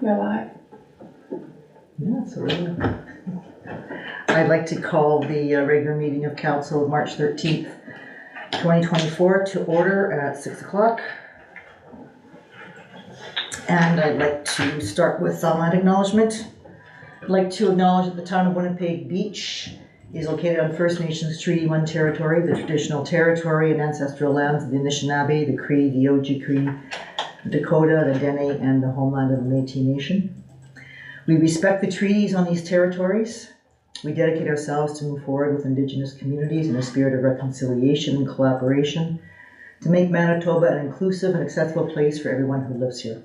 You're live. Yeah, so I'd like to call the regular meeting of council of March 13th, 2024 to order at 6 o'clock. And I'd like to start with land acknowledgement. I'd like to acknowledge that the town of Winnipeg Beach is located on First Nations Treaty 1 territory, the traditional territory and ancestral lands of the Anishinaabe, the Cree, the Oji-Cree, the Dakota, the Dene, and the homeland of the Métis Nation. We respect the treaties on these territories. We dedicate ourselves to move forward with Indigenous communities in a spirit of reconciliation and collaboration to make Manitoba an inclusive and accessible place for everyone who lives here.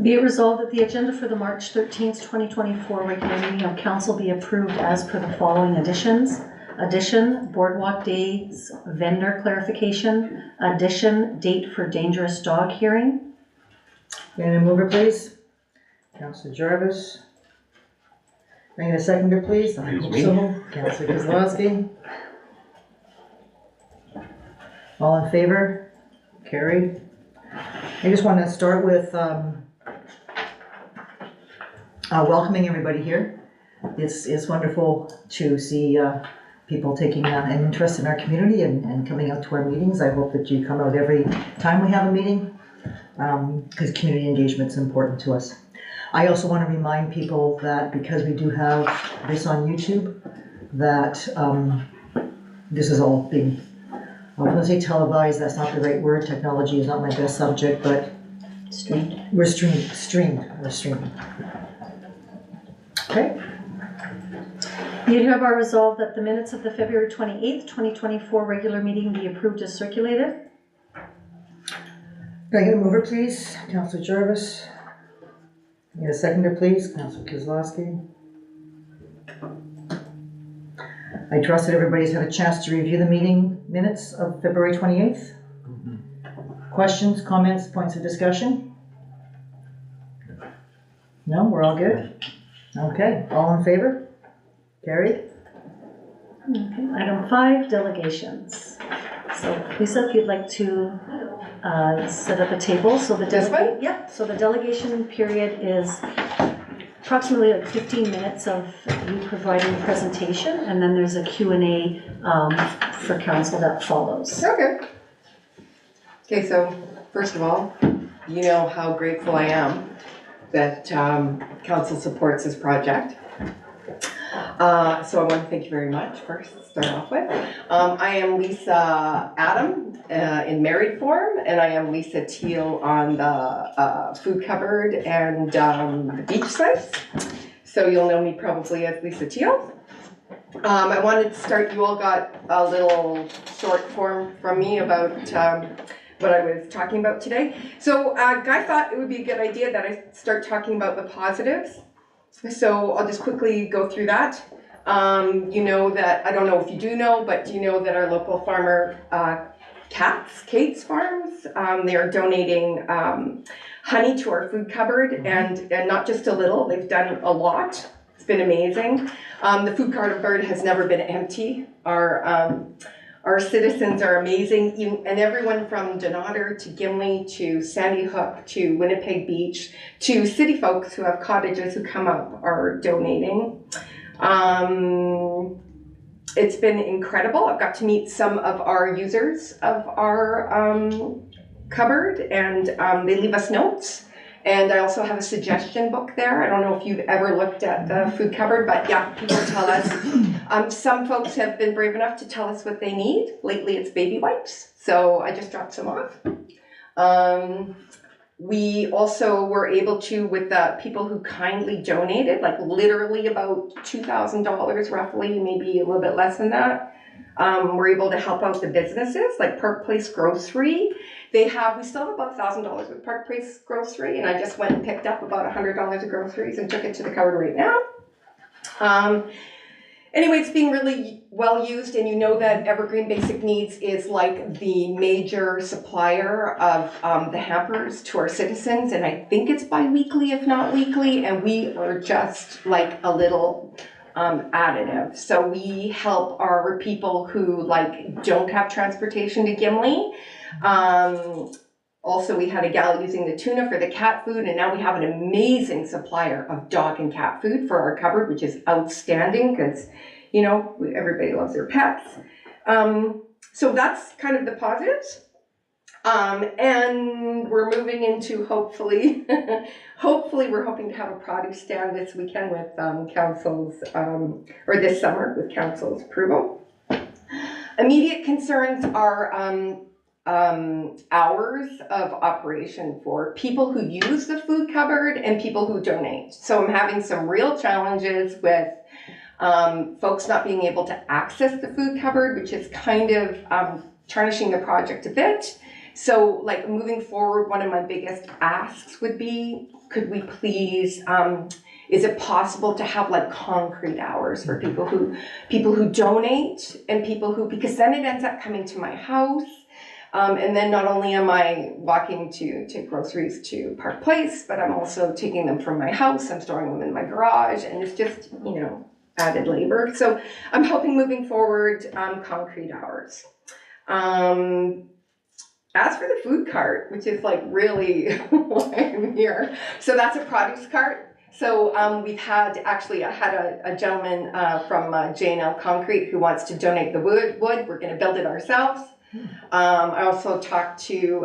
Be it resolved that the agenda for the March 13th, 2024 regular meeting of council be approved as per the following additions. Addition, Boardwalk Days vendor clarification. Addition, date for dangerous dog hearing. Can I mover, please? Councillor Jarvis. Can I get a seconder, please? I hope so. Councillor Kozlowski. All in favor? Carried. I just want to start with welcoming everybody here. It's wonderful to see people taking an interest in our community and coming out to our meetings. I hope that you come out every time we have a meeting because community engagement is important to us. I also want to remind people that because we do have this on YouTube, that this is all being, I was going to say televised, that's not the right word. Technology is not my best subject, but we're streamed. Okay. Be it hereby resolved that the minutes of the February 28th, 2024 regular meeting be approved as circulated. Can I get a mover, please? Councillor Jarvis. Can I get a seconder, please? Councillor Kozlowski. I trust that everybody's had a chance to review the meeting minutes of February 28th. Questions, comments, points of discussion? No, we're all good? Okay, all in favor? Carried? Okay. Item 5, delegations. So Lisa, if you'd like to set up a table. So the So the delegation period is approximately like 15 minutes of you providing a presentation, and then there's a Q&A for council that follows. Okay, so first of all, you know how grateful I am that council supports this project. So I want to thank you very much first to start off with. I am Lisa Adam in married form, and I am Lisa Teal on the food cupboard and the beach sites. So you'll know me probably as Lisa Teal. I wanted to start, you all got a little short form from me about what I was talking about today. So Guy thought it would be a good idea that I start talking about the positives. So I'll just quickly go through that. You know that, I don't know if you do know, but do you know that our local farmer, Kate's Farms, they are donating honey to our food cupboard, and not just a little, they've done a lot. It's been amazing. The food cupboard has never been empty. Our citizens are amazing, and everyone from Donator to Gimli to Sandy Hook to Winnipeg Beach to city folks who have cottages who come up are donating. It's been incredible. I've got to meet some of our users of our cupboard, and they leave us notes. And I also have a suggestion book there. I don't know if you've ever looked at the food cupboard, but yeah, people tell us. Some folks have been brave enough to tell us what they need. Lately it's baby wipes, so I just dropped some off. We also were able to, with the people who kindly donated, like literally about $2,000 roughly, maybe a little bit less than that, we're able to help out the businesses like Park Place Grocery. We still have about $1,000 with Park Place Grocery, and I just went and picked up about $100 of groceries and took it to the cupboard right now. Anyway, it's being really well used, and you know that Evergreen Basic Needs is like the major supplier of the hampers to our citizens, and I think it's bi-weekly, if not weekly, and we are just like a little additive. So we help our people who like don't have transportation to Gimli. Also, we had a gal using the tuna for the cat food, and now we have an amazing supplier of dog and cat food for our cupboard, which is outstanding because, you know, everybody loves their pets. So that's kind of the positives. And we're moving into hopefully, hopefully we're hoping to have a produce stand this weekend with council's, or this summer with council's approval. Immediate concerns are hours of operation for people who use the food cupboard and people who donate. So I'm having some real challenges with folks not being able to access the food cupboard, which is kind of tarnishing the project a bit. So like moving forward, one of my biggest asks would be, could we please, is it possible to have like concrete hours for people who donate and people who, because then it ends up coming to my house. And then not only am I walking to take groceries to Park Place, but I'm also taking them from my house. I'm storing them in my garage, and it's just, you know, added labor. So I'm hoping moving forward, concrete hours. As for the food cart, which is like really why I'm here. So that's a produce cart. So we've had, actually I had a gentleman from J&L Concrete who wants to donate the wood. We're gonna build it ourselves. I also talked to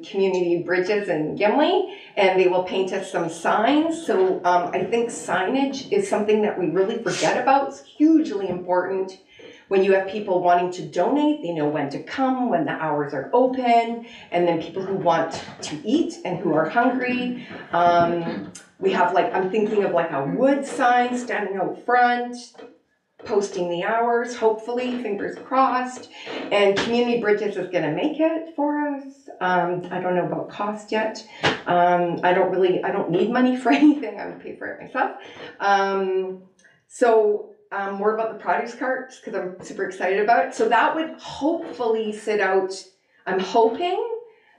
Community Bridges in Gimli, and they will paint us some signs. So I think signage is something that we really forget about. It's hugely important. When you have people wanting to donate, they know when to come, when the hours are open, and then people who want to eat and who are hungry. We have like, I'm thinking of like a wood sign standing out front, posting the hours, hopefully, fingers crossed. And Community Bridges is gonna make it for us. I don't know about cost yet. I don't need money for anything. I would pay for it myself. More about the produce carts, because I'm super excited about it. So that would hopefully sit out, I'm hoping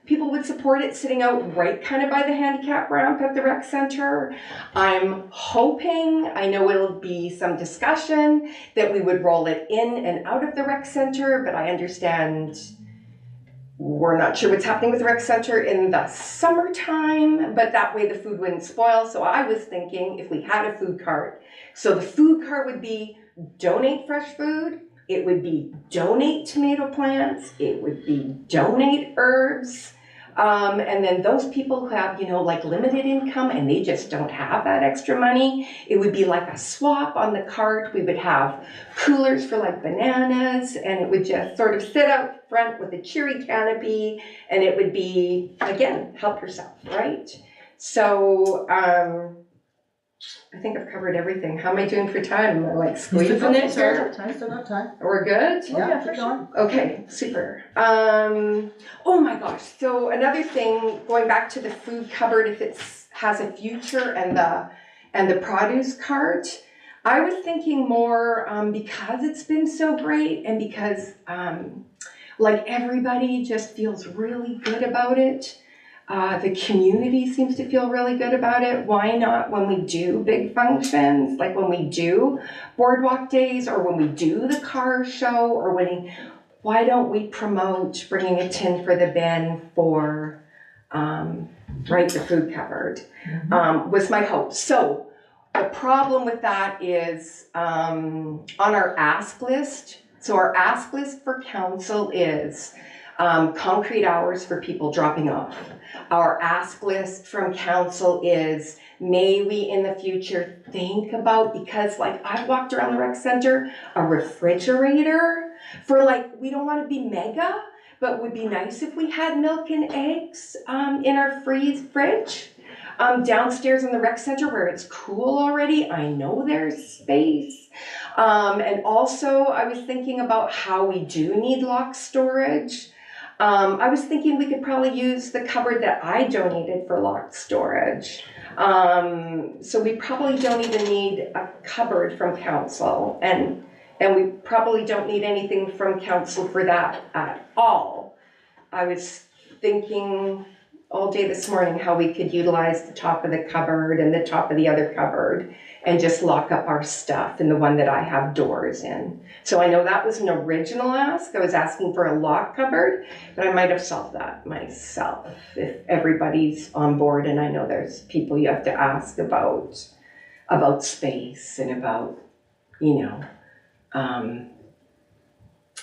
people would support it sitting out right kind of by the handicap ramp at the rec center. I'm hoping, I know it'll be some discussion, that we would roll it in and out of the rec center, but I understand we're not sure what's happening with the rec center in the summertime, but that way the food wouldn't spoil. So I was thinking if we had a food cart, so the food cart would be donate fresh food, it would be donate tomato plants, it would be donate herbs, and then those people who have, you know, like limited income and they just don't have that extra money, it would be like a swap on the cart. We would have coolers for like bananas, and it would just sort of sit out front with a cheery canopy, and it would be, again, help yourself, right? So, I think I've covered everything. How am I doing for time? Am I like squeezing it? Still got time. We're good? Yeah, for sure. Okay, super. Oh my gosh. So another thing, going back to the food cupboard, if it has a future and the produce cart, I was thinking more because it's been so great and because like everybody just feels really good about it. The community seems to feel really good about it. Why not when we do big functions, like when we do boardwalk days or when we do the car show or why don't we promote bringing a tin for the bin for, the food cupboard, was my hope. So the problem with that is on our ask list. So our ask list for council is concrete hours for people dropping off. Our ask list from council is, may we in the future think about, because like I've walked around the rec center, a refrigerator for like, we don't want to be mega, but would be nice if we had milk and eggs in our fridge. Downstairs in the rec center where it's cool already, I know there's space. And also I was thinking about how we do need locked storage. I was thinking we could probably use the cupboard that I donated for locked storage. So we probably don't even need a cupboard from council, and we probably don't need anything from council for that at all. I was thinking all day this morning how we could utilize the top of the cupboard and the top of the other cupboard and just lock up our stuff in the one that I have doors in. So I know that was an original ask. I was asking for a lock cupboard, but I might have solved that myself if everybody's on board. And I know there's people you have to ask about space and about,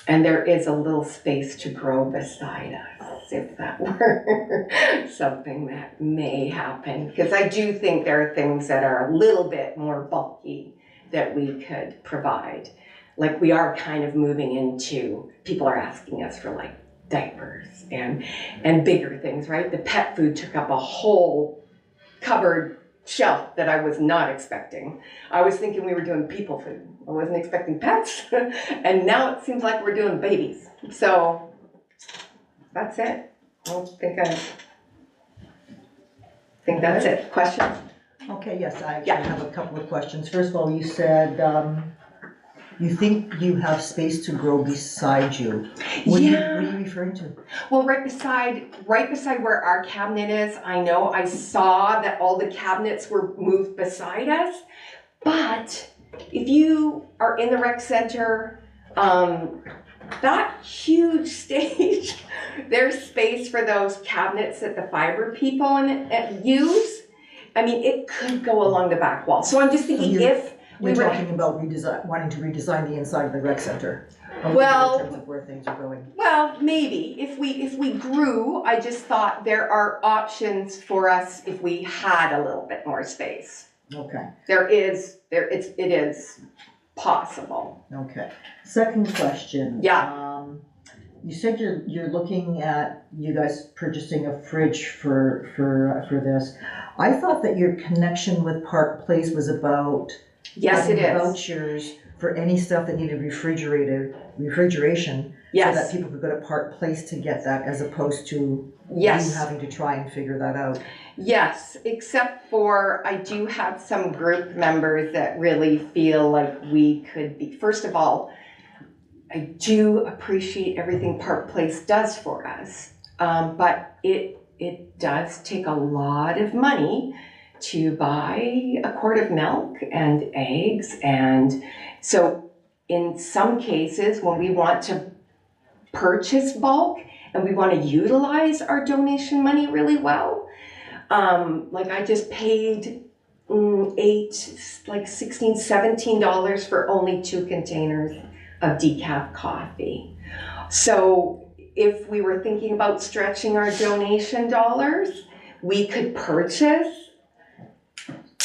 and there is a little space to grow beside us, if that were something that may happen. Because I do think there are things that are a little bit more bulky that we could provide. Like we are kind of moving into, people are asking us for like diapers and bigger things, right? The pet food took up a whole cupboard shelf that I was not expecting. I was thinking we were doing people food. I wasn't expecting pets. And now it seems like we're doing babies. So that's it. I think that's it. Questions? Okay, yes, I Yeah. actually have a couple of questions. First of all, you said you think you have space to grow beside you. What are you referring to? Well, right beside where our cabinet is, I know I saw that all the cabinets were moved beside us, but if you are in the rec center, that huge stage, there's space for those cabinets that the fiber people use. I mean, it could go along the back wall. So I'm just thinking if we You're were talking about wanting to redesign the inside of the rec center. Well- In terms of where things are going. Well, maybe. If we grew, I just thought there are options for us if we had a little bit more space. Okay, It is possible. okay. Second question. Yeah. You said you're looking at you guys purchasing a fridge for this. I thought that your connection with Park Place was about Yes, it getting is. vouchers for any stuff that needed refrigeration, so that Yes, people could go to Park Place to get that, as opposed to you yes, having to try and figure that out. yes, except for I do have some group members that really feel like we could be, first of all, I do appreciate everything Park Place does for us, but it does take a lot of money to buy a quart of milk and eggs. And so in some cases, when we want to purchase bulk and we want to utilize our donation money really well, like I just paid $16, $17 for only 2 containers of decaf coffee. So if we were thinking about stretching our donation dollars, we could purchase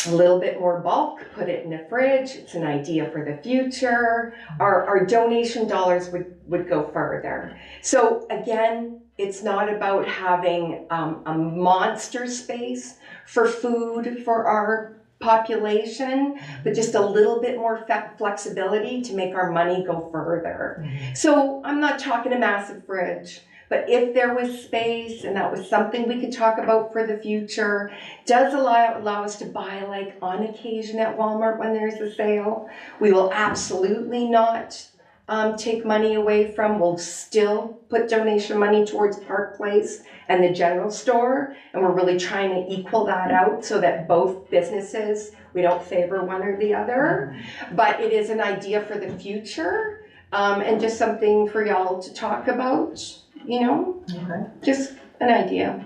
a little bit more bulk, put it in the fridge. It's an idea for the future. Our donation dollars would go further. So again, it's not about having a monster space for food for our population, but just a little bit more flexibility to make our money go further. So I'm not talking a massive fridge, but if there was space and that was something we could talk about for the future, does allow us to buy like on occasion at Walmart when there's a sale. We will absolutely not take money away from. We'll still put donation money towards Park Place and the general store, and we're really trying to equal that out so that both businesses, we don't favor one or the other. But it is an idea for the future, and just something for y'all to talk about, Okay. just an idea.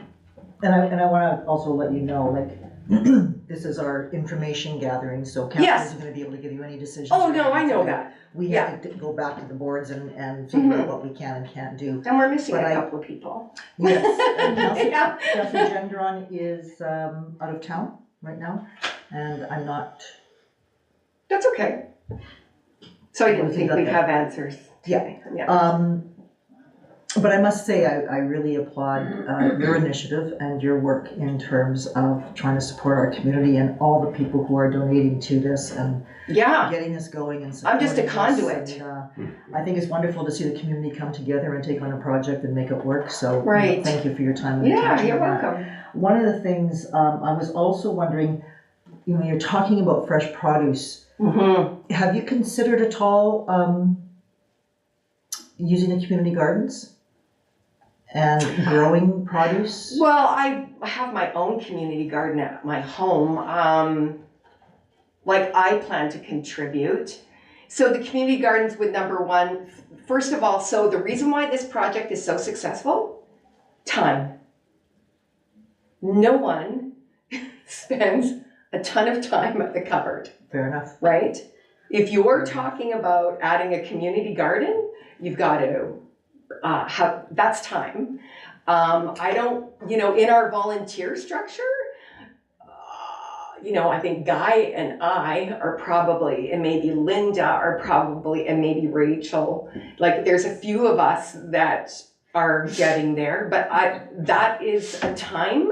And I want to also let you know, like, this is our information gathering, so council Yes. isn't going to be able to give you any decisions. Oh, or no, I anything know today. that. We Yeah. have to go back to the boards and figure out what we can and can't do. And we're missing But a I- couple of people. Yes, and Yeah. Councillor Gendron is out of town right now, and I'm not. That's okay. So I didn't think we'd have answers today. Yeah. But I must say, I really applaud your initiative and your work in terms of trying to support our community and all the people who are donating to this and Yeah. getting this going and I'm supporting just a this. conduit. And, I think it's wonderful to see the community come together and take on a project and make it work, so Right. thank you for your time and Yeah, attention. you're on that. welcome. One of the things, I was also wondering, you're talking about fresh produce. Mm-hmm. Have you considered at all using the community gardens and growing produce? Well, I have my own community garden at my home. Like I plan to contribute. So the community gardens would number one, first of all, so the reason why this project is so successful, time. No one spends a ton of time at the cupboard, Fair enough. right? If you're talking about adding a community garden, you've got to have, that's time. I don't, in our volunteer structure, I think Guy and I are probably, and maybe Linda are probably, and maybe Rachel, like there's a few of us that are getting there, but that is a time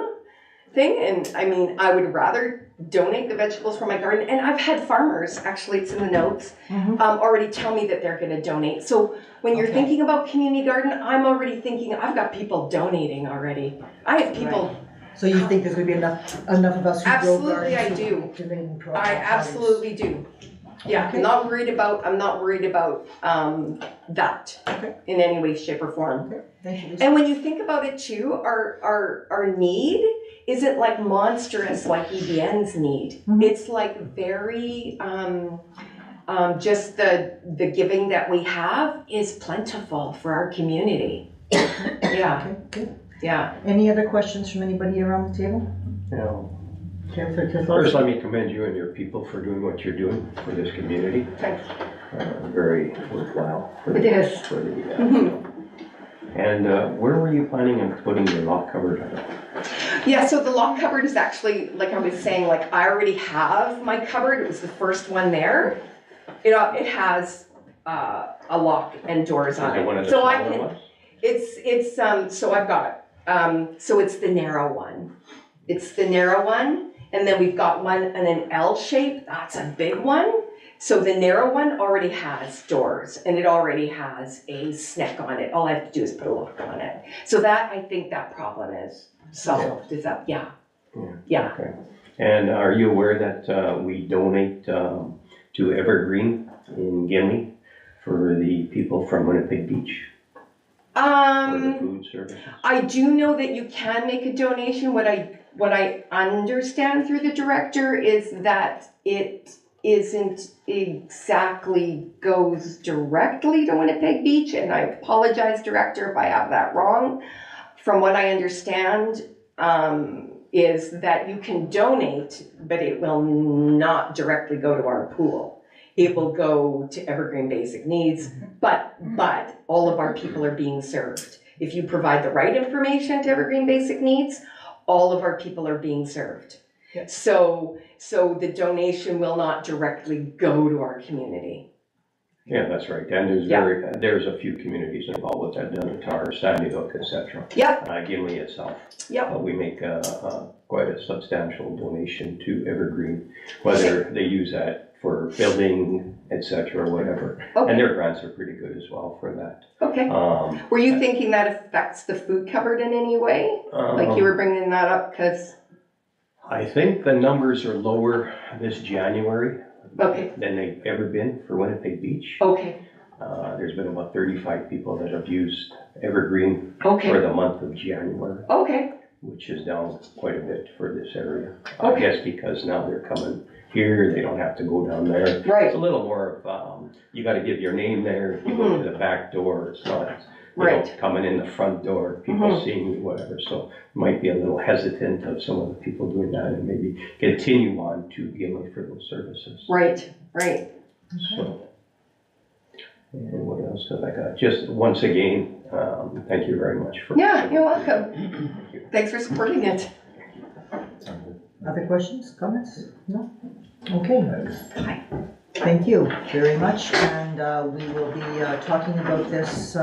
thing. And I mean, I would rather donate the vegetables from my garden. And I've had farmers, actually it's in the notes, already tell me that they're gonna donate. So when you're thinking about community garden, I'm already thinking, I've got people donating already. I have people. So you think there's gonna be enough of us who grow Absolutely, gardens? I do. Donating I absolutely do. Yeah, Okay. I'm not worried about that in any way, shape, or form. Okay, thank you, Lisa. And when you think about it too, our need isn't like monstrous like EBN's need. It's like very just the giving that we have is plentiful for our community. Yeah, Okay, good. yeah. Any other questions from anybody around the table? No. Councillor Kozlowski? First, let me commend you and your people for doing what you're doing for this community. Thanks. Very worthwhile. It is. And where were you planning on putting your lock cupboard? Yeah, so the lock cupboard is actually, like I was saying, like I already have my cupboard. It was the first one there. It has a lock and doors on Is it one of it. the So I smaller can, ones? so I've got, so it's the narrow one. It's the narrow one. And then we've got one in an L shape. That's a big one. So the narrow one already has doors and it already has a sneck on it. All I have to do is put a lock on it. So that, I think that problem is solved. Is that, yeah. Okay. And are you aware that we donate to Evergreen in Gimli for the people from Winnipeg Beach for the food services? I do know that you can make a donation. What I understand through the director is that it isn't exactly goes directly to Winnipeg Beach, and I apologize, director, if I have that wrong. From what I understand, is that you can donate, but it will not directly go to our pool. It will go to Evergreen Basic Needs, but all of our people are being served. If you provide the right information to Evergreen Basic Needs, all of our people are being served. Yep. So the donation will not directly go to our community. Yeah, that's right. And there's a few communities involved with that, Dunatar, Sandy Hook, etc. Yep. Gimli itself. Yep. We make quite a substantial donation to Evergreen, whether they use that for building, etc., or whatever. Okay. And their grants are pretty good as well for that. Okay. Were you thinking that affects the food cupboard in any way? Like you were bringing that up because... I think the numbers are lower this January Okay. than they've ever been for Winnipeg Beach. Okay. There's been about 35 people that have used Evergreen Okay. for the month of January, Okay. which is down quite a bit for this area. Okay. I guess because now they're coming here, they don't have to go down there. Right. It's a little more of, you gotta give your name there, you go to the back door, it's not, Right. coming in the front door, people seeing you, whatever, so might be a little hesitant of some of the people doing that and maybe continue on to Gimli for those services. Right. Right. So, and what else have I got? Just once again, thank you very much for. Yeah, you're welcome. Thank you. Thanks for supporting it. Other questions, comments? No? Okay. Hi. Thank you very much, and we will be talking about this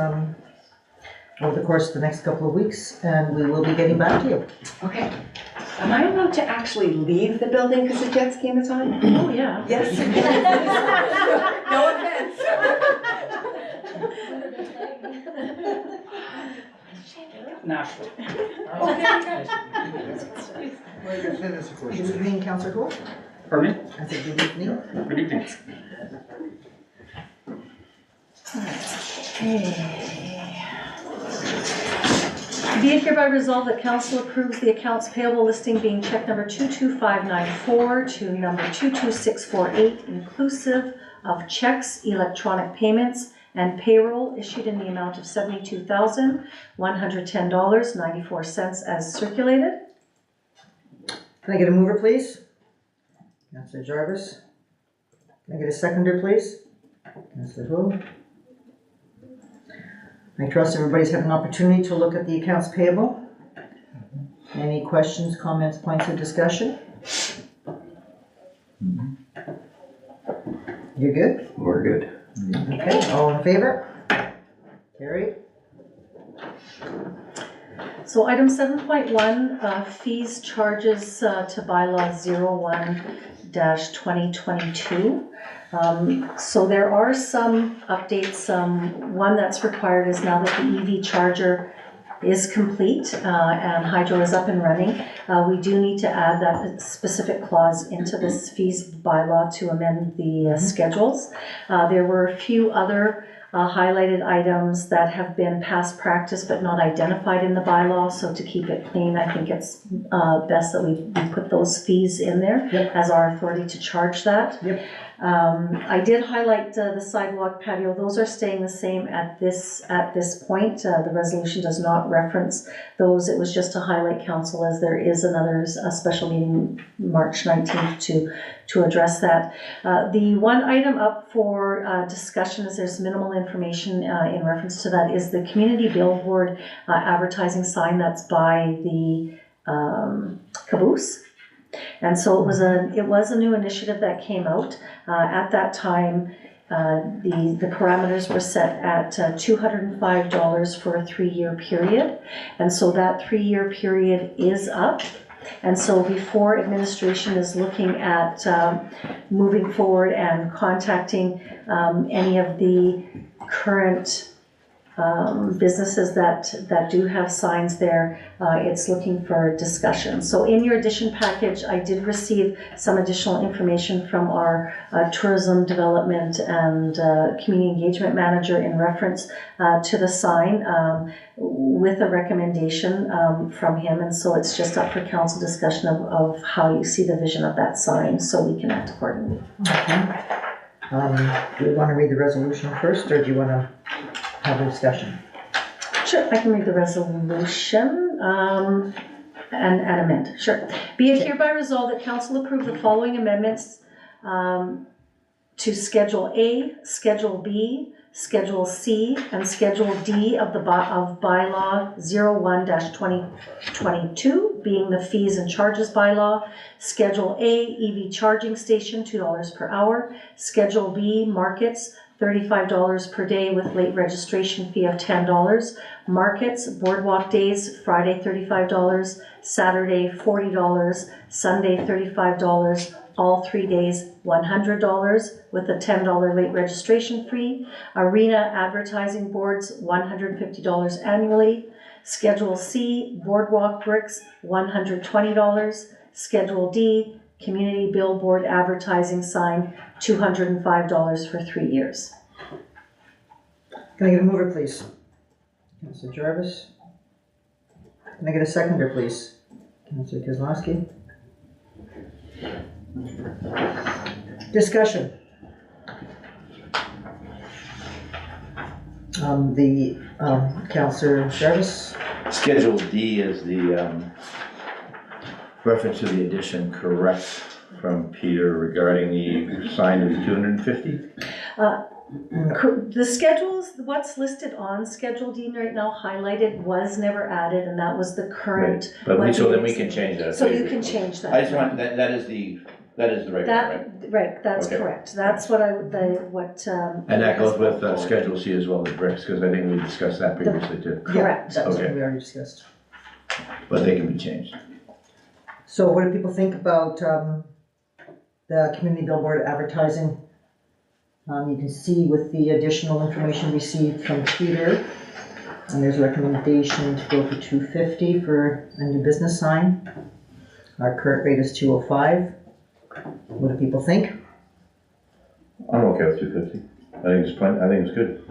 over the course of the next couple of weeks, and we will be getting back to you. Okay. Am I allowed to actually leave the building because the Jets game is on? Oh, yeah. Yes. No offense. Nashville. Good evening, Councillor Gould. Pardon me? I said good evening. Good evening. Be it hereby resolved that council approves the accounts payable listing being check number 22594 to number 22648, inclusive of checks, electronic payments, and payroll issued in the amount of $72,110.94 as circulated. Can I get a mover, please? Councillor Jarvis. Can I get a seconder, please? Councillor Wu. I trust everybody's had an opportunity to look at the accounts payable. Any questions, comments, points of discussion? You're good? We're good. Okay, all in favor? Carried. So item 7.1, fees, charges to bylaw 01-2022. So there are some updates. One that's required is now that the EV charger is complete and hydro is up and running, we do need to add that specific clause into this fees bylaw to amend the schedules. There were a few other highlighted items that have been past practice but not identified in the bylaw, so to keep it clean, I think it's best that we put those fees in there as our authority to charge that. I did highlight the sidewalk patio. Those are staying the same at this point. The resolution does not reference those. It was just to highlight council as there is another special meeting March 19th to address that. The one item up for discussion, as there's minimal information in reference to that, is the community billboard advertising sign that's by the caboose. And so it was a new initiative that came out. At that time, the parameters were set at $205 for a 3-year period. And so that 3-year period is up. And so before administration is looking at moving forward and contacting any of the current businesses that do have signs there, it's looking for discussion. So in your addition package, I did receive some additional information from our tourism development and community engagement manager in reference to the sign with a recommendation from him. And so it's just up for council discussion of how you see the vision of that sign so we can act accordingly. Okay. Do you want to read the resolution first, or do you want to have a discussion? Sure, I can read the resolution and amend. Sure. Be it hereby resolved that council approve the following amendments to Schedule A, Schedule B, Schedule C, and Schedule D of bylaw 01-2022, being the fees and charges bylaw. Schedule A, EV charging station, $2 per hour. Schedule B, markets, $35 per day with late registration fee of $10. Markets, boardwalk days, Friday $35, Saturday $40, Sunday $35, all 3 days $100 with a $10 late registration fee. Arena advertising boards, $150 annually. Schedule C, boardwalk bricks, $120. Schedule D, community billboard advertising sign, $205 for 3 years. Can I get a mover, please? Councillor Jarvis. Can I get a seconder, please? Councillor Kozlowski. Discussion. Councillor Jarvis. Schedule D is the reference to the addition, correct, from Peter regarding the sign of the 250? The schedules, what's listed on Schedule D right now highlighted was never added, and that was the current. But so then we can change that. So you can change that. I just want, that is the right one, right? Right, that's Okay. correct. That's what And that goes with Schedule C as well, the bricks, because I think we discussed that previously too. Correct. Yeah, that's what Okay. we already discussed. But they can be changed. So what do people think about the community billboard advertising? You can see with the additional information received from Peter, and there's a recommendation to go for $250 for a new business sign. Our current rate is $205. What do people think? I'm okay with 250. I think it's plenty, I think it's good.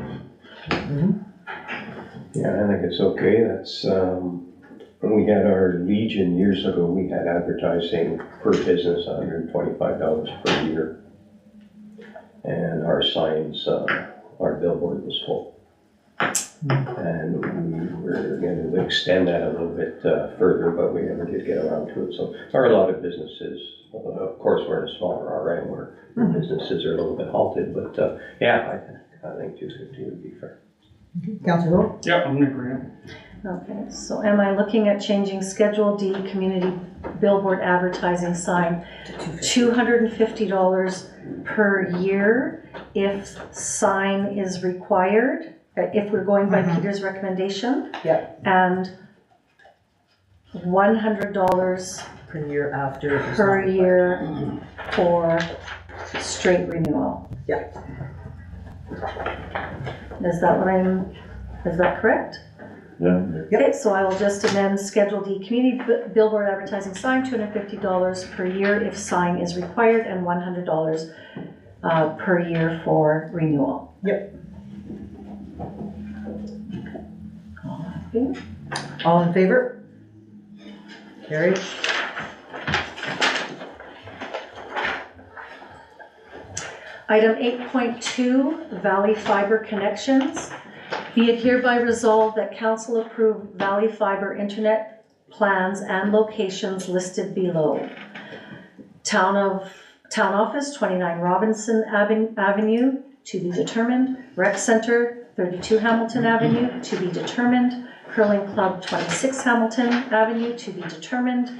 Yeah, I think it's okay. That's, when we had our Legion years ago, we had advertising per business, $125 per year. And our signs, our billboard was full. And we were going to extend that a little bit further, but we never did get around to it. So there are a lot of businesses, of course, we're in a smaller RM where businesses are a little bit halted, but yeah, I think 250 would be fair. Councillor Hill? Yep, I'm in agreement. Okay, so am I looking at changing Schedule D community billboard advertising sign $250 per year if sign is required, if we're going by Peter's recommendation? Yep. And $100 Per year after. if it's per not required. year for straight renewal. Yeah. Is that correct? Yeah. Okay, so I will just amend Schedule D community billboard advertising sign, $250 per year if sign is required, and $100 per year for renewal. Yep. Okay. All in favor? Carried. Item 8.2, Valley Fiber Connections. Be it hereby resolved that council approve Valley Fiber internet plans and locations listed below. Town Office, 29 Robinson Avenue, to be determined. Rec Center, 32 Hamilton Avenue, to be determined. Curling Club, 26 Hamilton Avenue, to be determined.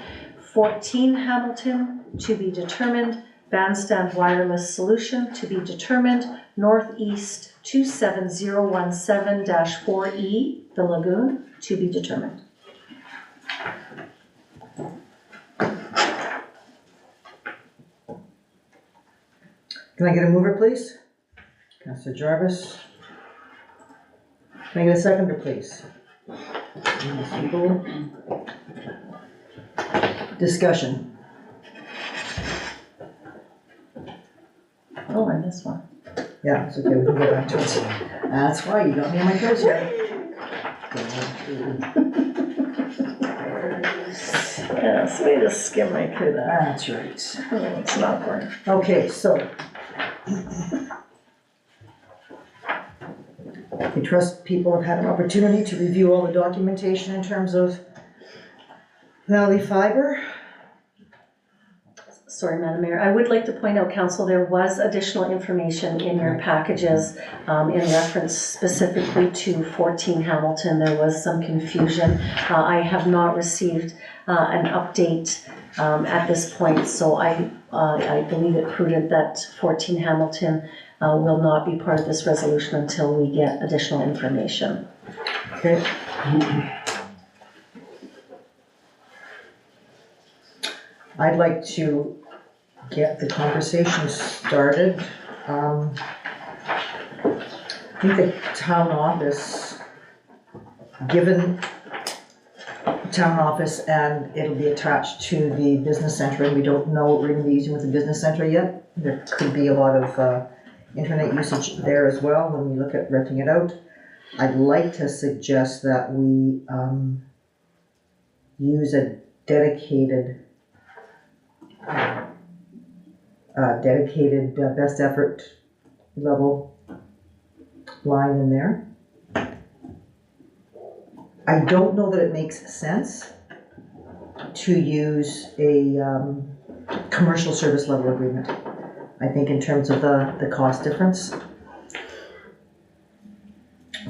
14 Hamilton, to be determined. Bandstand Wireless Solution, to be determined. Northeast 27017-4E, The Lagoon, to be determined. Can I get a mover, please? Councillor Jarvis. Can I get a seconder, please? Discussion. Oh, I missed one. Yeah, it's okay, we can go back to it. That's why you got me on my toes here. Yes, way to skim right through that. That's right. Oh, it's not going. Okay, so. I trust people have had an opportunity to review all the documentation in terms of Valley Fiber. Sorry, Madam Mayor, I would like to point out, Council, there was additional information in your packages in reference specifically to 14 Hamilton. There was some confusion. I have not received an update at this point, so I believe it prudent that 14 Hamilton will not be part of this resolution until we get additional information. Okay. I'd like to get the conversation started. I think the town office, given town office, and it'll be attached to the business center, and we don't know what we're gonna be using with the business center yet. There could be a lot of internet usage there as well when we look at renting it out. I'd like to suggest that we use a dedicated best effort level line in there. I don't know that it makes sense to use a commercial service level agreement. I think in terms of the cost difference.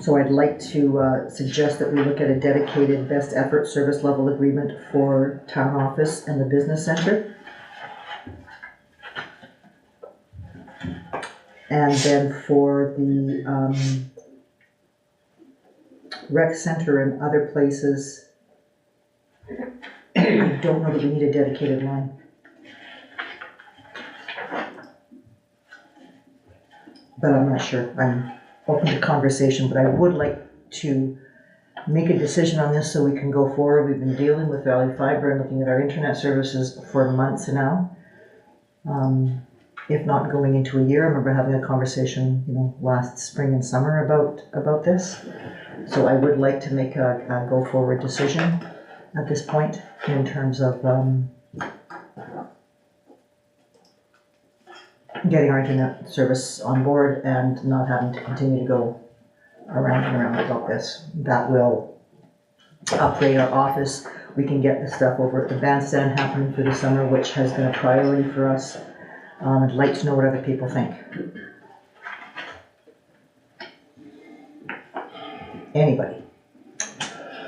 So I'd like to suggest that we look at a dedicated best effort service level agreement for town office and the business center. And then for the rec center and other places, I don't know that we need a dedicated line. But I'm not sure. I'm open to conversation, but I would like to make a decision on this so we can go forward. We've been dealing with Valley Fiber and looking at our internet services for months now. If not going into a year. I remember having a conversation, last spring and summer about this. So I would like to make a go-forward decision at this point in terms of getting our internet service on board and not having to continue to go around and around about this. That will upgrade our office. We can get the stuff over at the bandstand happening through the summer, which has been a priority for us. I'd like to know what other people think. Anybody?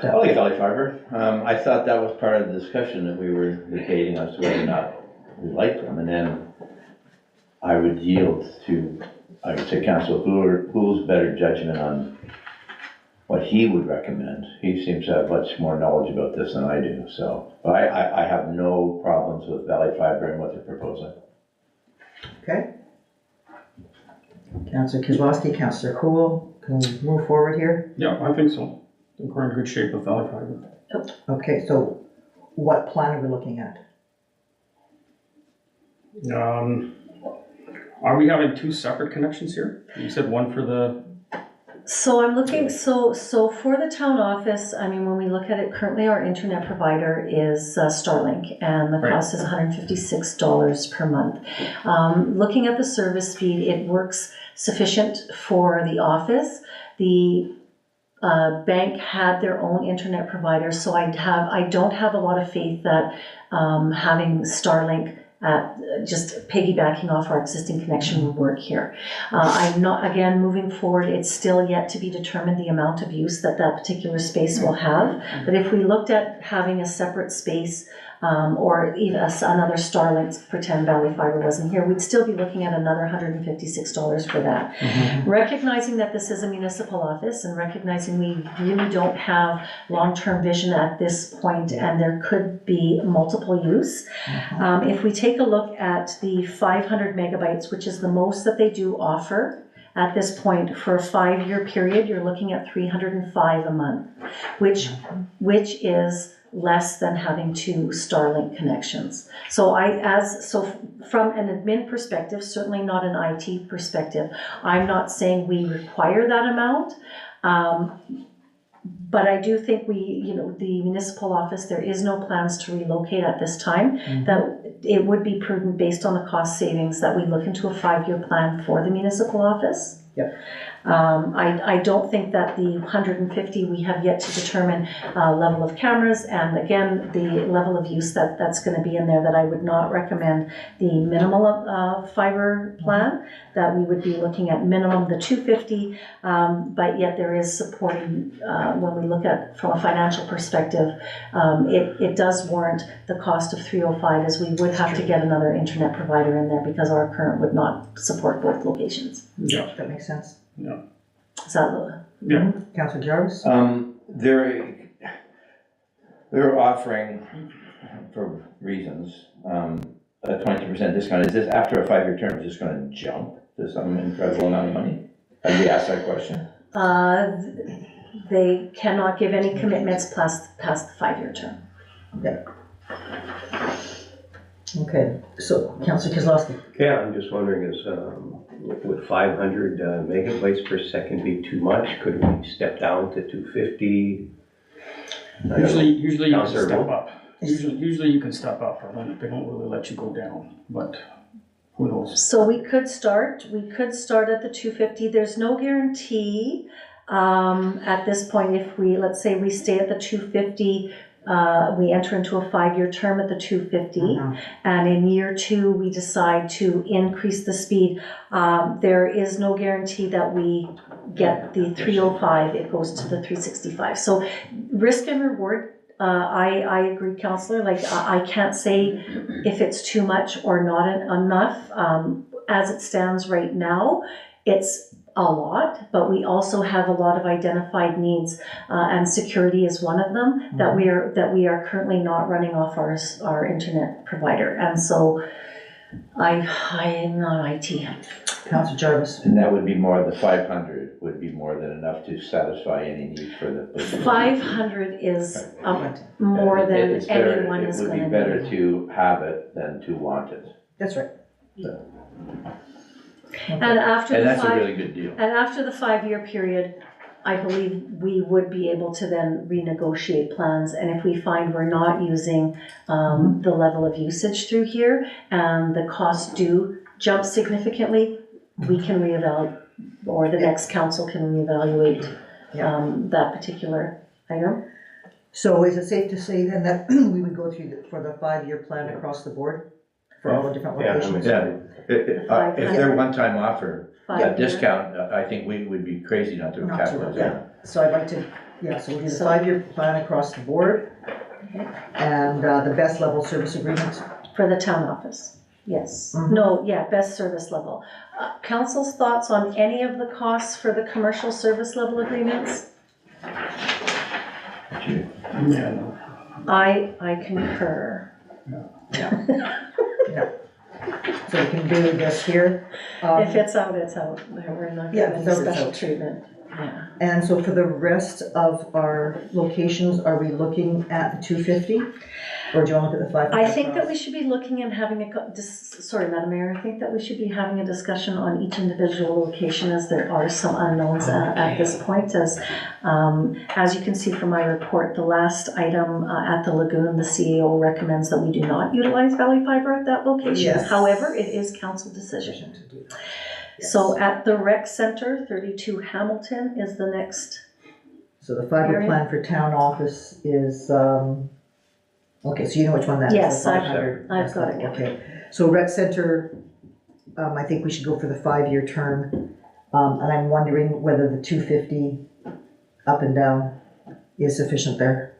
I like Valley Fiber. I thought that was part of the discussion that we were debating as to whether or not we liked them, and then I would yield to, I would say, Councillor Hoole's better judgment on what he would recommend. He seems to have much more knowledge about this than I do, so. But I have no problems with Valley Fiber and what they're proposing. Okay. Councillor Kozlowski, Councillor Cool, can we move forward here? Yeah, I think so. I think we're in good shape with Valley Fiber. Okay, so what plan are we looking at? Are we having two separate connections here? You said one for the, So I'm looking, so for the town office, I mean, when we look at it, currently our internet provider is Starlink, and the Right. cost is $156 per month. Looking at the service speed, it works sufficient for the office. The bank had their own internet provider, so I don't have a lot of faith that having Starlink just piggybacking off our existing connection would work here. I'm not, again, moving forward, it's still yet to be determined the amount of use that that particular space will have. But if we looked at having a separate space or even another Starlink, pretend Valley Fiber wasn't here, we'd still be looking at another $156 for that. Recognizing that this is a municipal office and recognizing we really don't have long-term vision at this point and there could be multiple use. If we take a look at the 500 megabytes, which is the most that they do offer at this point for a 5-year period, you're looking at $305 a month, which is less than having two Starlink connections. So from an admin perspective, certainly not an IT perspective, I'm not saying we require that amount. But I do think the municipal office, there is no plans to relocate at this time. That it would be prudent based on the cost savings that we look into a 5-year plan for the municipal office. Yep. I don't think that the 150, we have yet to determine level of cameras and again, the level of use that's going to be in there, that I would not recommend the minimal fiber plan, that we would be looking at minimum the 250, but yet there is supporting, when we look at from a financial perspective, it does warrant the cost of 305 as we would have to get another internet provider in there because our current would not support both locations. yeah, That makes sense. yeah. Is that Yeah. Councillor Jarvis? They're offering, for reasons, a 20% discount. Is this after a 5-year term, is this gonna jump to some incredible amount of money? Have we asked that question? they cannot give any commitments past the 5-year term. Okay, so Councillor Kozlowski. Yeah, I'm just wondering, would 500 megabytes per second be too much? Could we step down to 250? Usually you can Councillor step Moore? up. Usually you can step up, or they don't really let you go down, but who knows? So we could start at the 250. There's no guarantee at this point. If let's say we stay at the 250, we enter into a 5-year term at the 250, and in year 2 we decide to increase the speed. There is no guarantee that we get the 305. It goes to the 365. So risk and reward. I agree, Councillor. Like I can't say if it's too much or not enough. As it stands right now, it's a lot, but we also have a lot of identified needs, and security is one of them that we are currently not running off our internet provider, and so I'm not IT. Councillor Jarvis. And that would be more, the 500 would be more than enough to satisfy any need for the. 500 is more than It's better- anyone is going to It would be better to have it than to want it. That's right. So. And after And the that's a really good deal. And after the 5-year period, I believe we would be able to then renegotiate plans, and if we find we're not using the level of usage through here, and the costs do jump significantly, we can reevaluate, or the next council can reevaluate that particular item. So is it safe to say then that we would go through for the 5-year plan across the board for all the different Yeah, locations? Yeah, if they're one-time offer, a 5-year. discount, I think we would be crazy not to Not to, capitalize yeah. that. So I'd like to, so we'll do the So- 5-year plan across the board, Okay. and the best level service agreement. For the town office, yes. Mhm. No, yeah, best service level. Council's thoughts on any of the costs for the commercial service level agreements? Gee. Yeah, no. I concur. So we can do this here. If it's out, it's out. We're not Yeah, giving if it's out, it's special out. treatment. Yeah. And so for the rest of our locations, are we looking at the 250? Or do you want to look at the 500? I think that we should be looking and having sorry, Madam Mayor, I think that we should be having a discussion on each individual location, as there are some unknowns at this point. As you can see from my report, the last item at the lagoon, the CAO recommends that we do not utilize Valley Fiber at that location. Yes. However, it is council decision. To do that. Yes. So at the rec center, 32 Hamilton is the next. So the fiber Area. plan for town office is, okay, so you know which one that is? Yes, the I've 500. got it, yeah. Okay, so rec center, I think we should go for the 5-year term. And I'm wondering whether the 250 up and down is sufficient there.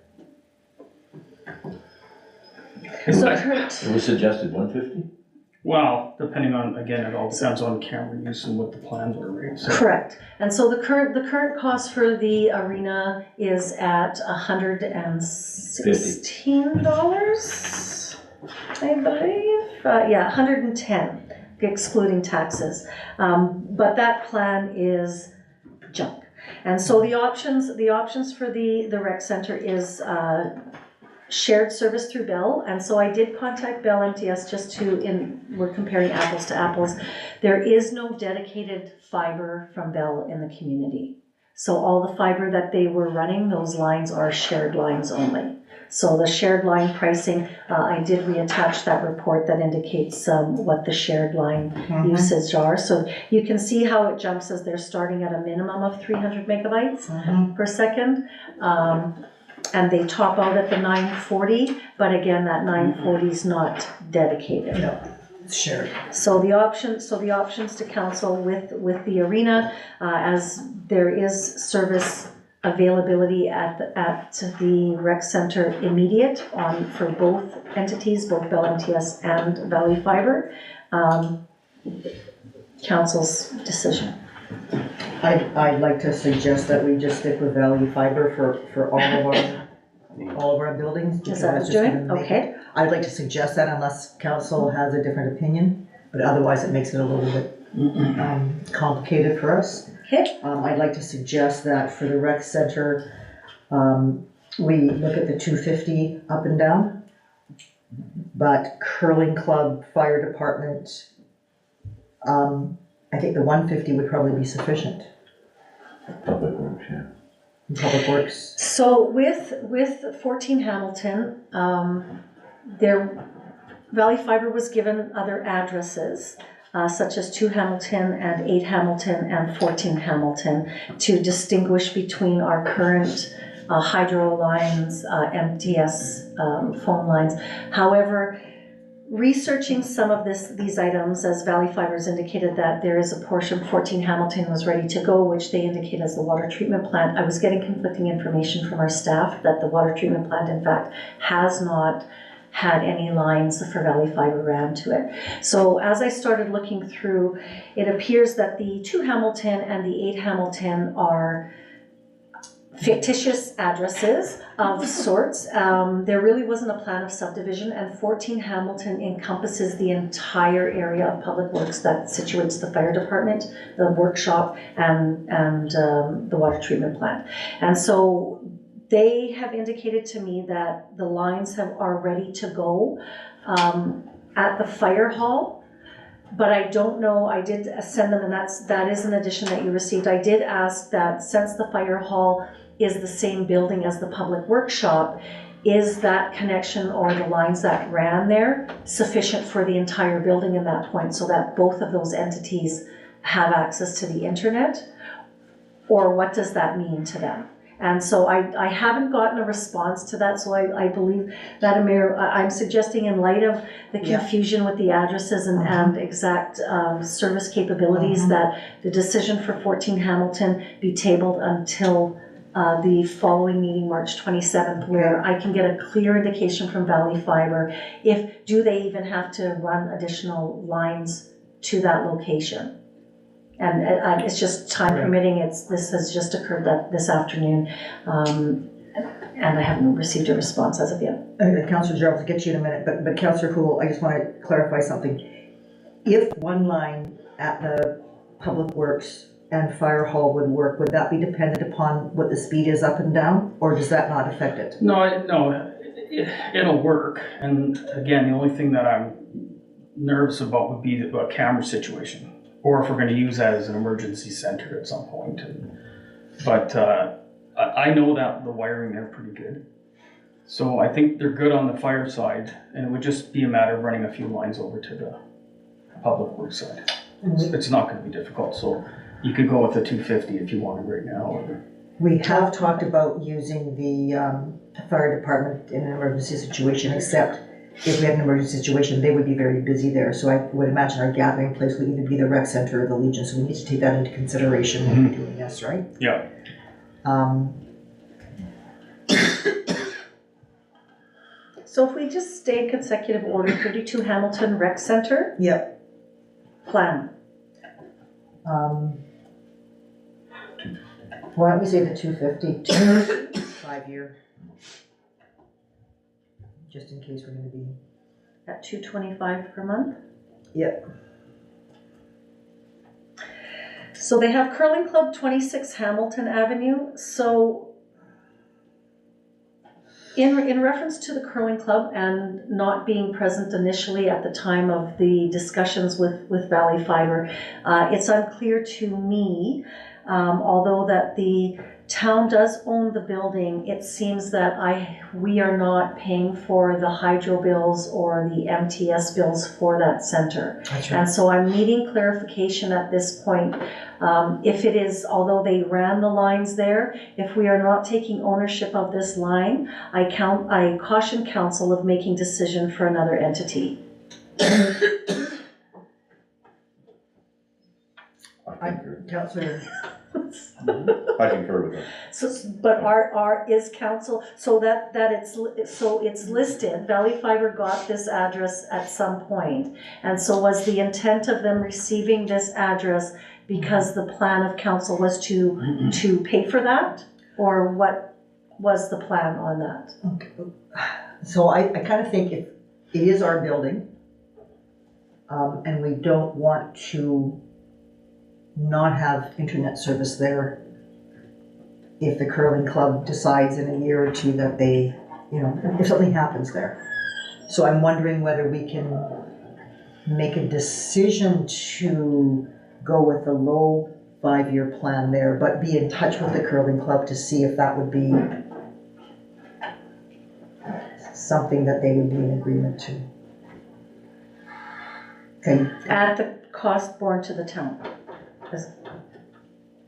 So current. We suggested 150? Well, depending on, again, it all depends on camera use and what the plans are, right? So Correct. And so the current cost for the arena is at $116, I believe. Yeah, 110, excluding taxes. But that plan is junk. And so the options for the rec center is shared service through Bell, and so I did contact Bell MTS we're comparing apples to apples. There is no dedicated fiber from Bell in the community. So all the fiber that they were running, those lines are shared lines only. So the shared line pricing, I did reattach that report that indicates what the shared line usage are. So you can see how it jumps as they're starting at a minimum of 300 megabytes per second. And they top out at the 940, but again, that 940 is not dedicated. No, it's shared. So the options to council with the arena, as there is service availability at the rec center immediate for both entities, both Bell MTS and Valley Fiber. Council's decision. I'd like to suggest that we just stick with Valley Fiber for all of our buildings. Is that what you're doing? Okay. I'd like to suggest that unless council has a different opinion, but otherwise it makes it a little bit complicated for us. Okay. I'd like to suggest that for the rec center, we look at the 250 up and down, but curling club, fire department, I think the 150 would probably be sufficient. Public Works, yeah. Public Works. So with 14 Hamilton, Valley Fiber was given other addresses, such as 2 Hamilton and 8 Hamilton and 14 Hamilton, to distinguish between our current hydro lines, MTS phone lines. However, researching some of these items, as Valley Fibers indicated that there is a portion, 14 Hamilton was ready to go, which they indicate as the water treatment plant. I was getting conflicting information from our staff that the water treatment plant, in fact, has not had any lines for Valley Fiber ran to it. So as I started looking through, it appears that the 2 Hamilton and the 8 Hamilton are fictitious addresses of sorts. There really wasn't a plan of subdivision, and 14 Hamilton encompasses the entire area of Public Works that situates the fire department, the workshop, and the water treatment plant. And so they have indicated to me that the lines are ready to go at the fire hall. But I don't know, I did send them, and that is an addition that you received. I did ask that since the fire hall is the same building as the public workshop, is that connection or the lines that ran there sufficient for the entire building in that point, so that both of those entities have access to the internet? Or what does that mean to them? And so I haven't gotten a response to that, so I believe, Madam Mayor, I'm suggesting in light of the confusion with the addresses and exact service capabilities, that the decision for 14 Hamilton be tabled until the following meeting, March 27th, where I can get a clear indication from Valley Fiber do they even have to run additional lines to that location. And it's just time permitting, this has just occurred this afternoon, and I haven't received a response as of yet. Councillor Jarvis, I'll get you in a minute, but Councillor Cool, I just want to clarify something. If one line at the Public Works and Fire Hall would work, would that be dependent upon what the speed is up and down, or does that not affect it? No, it'll work, and again, the only thing that I'm nervous about would be the camera situation, or if we're gonna use that as an emergency center at some point. But I know that the wiring there pretty good. So I think they're good on the fire side, and it would just be a matter of running a few lines over to the public works side. It's not gonna be difficult, so you could go with the 250 if you wanted right now. Or... We have talked about using the fire department in an emergency situation, except if we had an emergency situation, they would be very busy there. So I would imagine our gathering place would either be the rec center or the Legion, so we need to take that into consideration when we're doing this, right? Yeah. So if we just stay in consecutive order, 32 Hamilton Rec Center. Yep. Plan. Why don't we say the 250, 5 year? Just in case we're gonna be. At $225 per month. Yep. So they have Curling Club 26 Hamilton Avenue. So in reference to the Curling Club and not being present initially at the time of the discussions with Valley Fiber, it's unclear to me, although that the town does own the building, it seems that we are not paying for the hydro bills or the MTS bills for that center. That's right. And so I'm needing clarification at this point. If it is, although they ran the lines there, if we are not taking ownership of this line, I caution council of making decision for another entity. Councillor. I concur with that. So, but is council, so that it's listed, Valley Fiber got this address at some point, and so was the intent of them receiving this address because the plan of council was to pay for that, or what was the plan on that? Okay. So I kind of think if it is our building, and we don't want to not have internet service there if the curling club decides in a year or two that they, if something happens there. So I'm wondering whether we can make a decision to go with a low 5-year plan there, but be in touch with the curling club to see if that would be something that they would be in agreement to. Okay. At the cost borne to the town.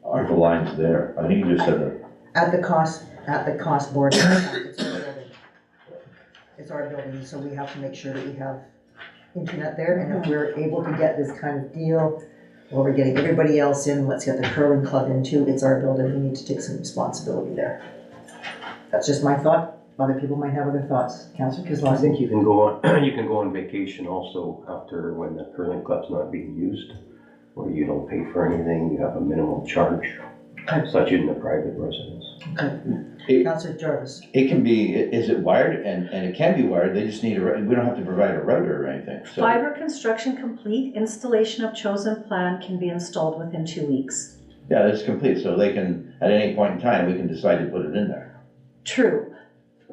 Are the lines there? I think you just said that. At the cost board, it's our building. It's our building, so we have to make sure that we have internet there, and if we're able to get this kind of deal, where we're getting everybody else in, let's get the curling club in too, it's our building, we need to take some responsibility there. That's just my thought, other people might have other thoughts. Councillor Kozlowski? I think you can go on vacation also after when the curling club's not being used, where you don't pay for anything, you have a minimal charge, such in the private residence. Okay. Councillor Jarvis? It can be, is it wired? And it can be wired, they just need we don't have to provide a router or anything. So. Fiber construction complete, installation of chosen plan can be installed within 2 weeks. Yeah, it's complete, so they can, at any point in time, we can decide to put it in there. True,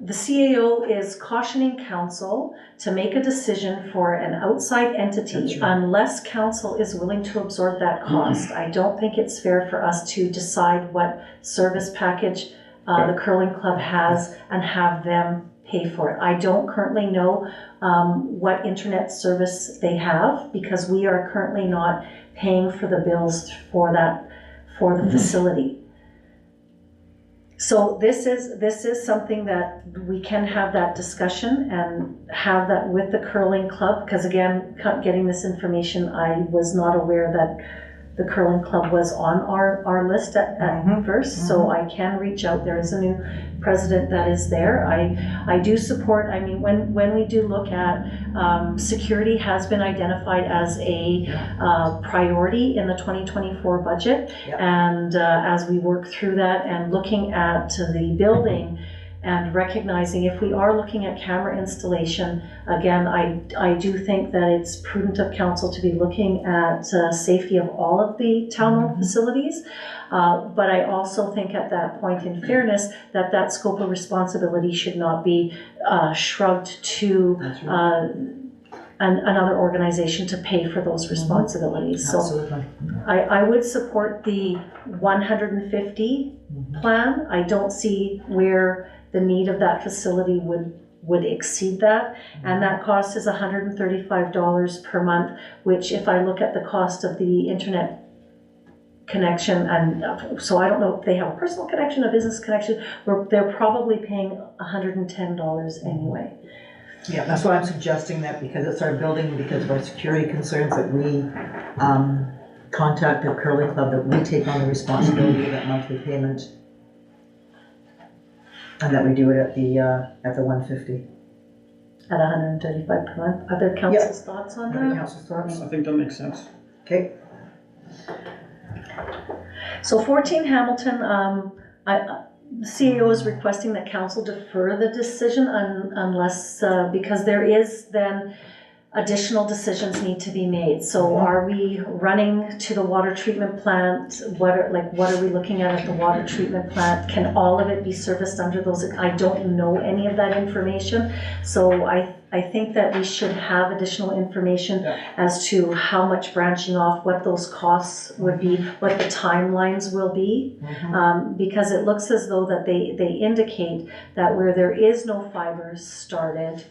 the CAO is cautioning council to make a decision for an outside entity That's right. unless council is willing to absorb that cost. I don't think it's fair for us to decide what service package the curling club has and have them pay for it. I don't currently know what internet service they have because we are currently not paying for the bills for the facility. So this is something that we can have that discussion and have that with the curling club, because again, getting this information, I was not aware that the curling club was on our list at first, so I can reach out. There is a new president that is there. I do support, I mean, when we do look at, security has been identified as a priority in the 2024 budget. Yep. And as we work through that and looking at the building and recognizing if we are looking at camera installation, again, I do think that it's prudent of council to be looking at safety of all of the town-owned facilities. But I also think at that point, in fairness, that scope of responsibility should not be shrugged to That's right. another organization to pay for those responsibilities. So Absolutely. I would support the 150 plan. I don't see where the need of that facility would exceed that. And that cost is $135 per month, which if I look at the cost of the internet connection, and so I don't know if they have a personal connection, a business connection, they're probably paying $110 anyway. Yeah, that's why I'm suggesting that because it's our building, because of our security concerns, that we contact the curling club, that we take on the responsibility of that monthly payment. And that we do it at the 150. At $135 per month. Other council's thoughts on Any that? council's thoughts? I think that makes sense. Okay. So 14 Hamilton, the CEO is requesting that council defer the decision unless, because there is then additional decisions need to be made. So are we running to the water treatment plant? What are we looking at the water treatment plant? Can all of it be serviced under those? I don't know any of that information. So I think that we should have additional information as to how much branching off, what those costs would be, what the timelines will be. Because it looks as though that they indicate that where there is no fibers started,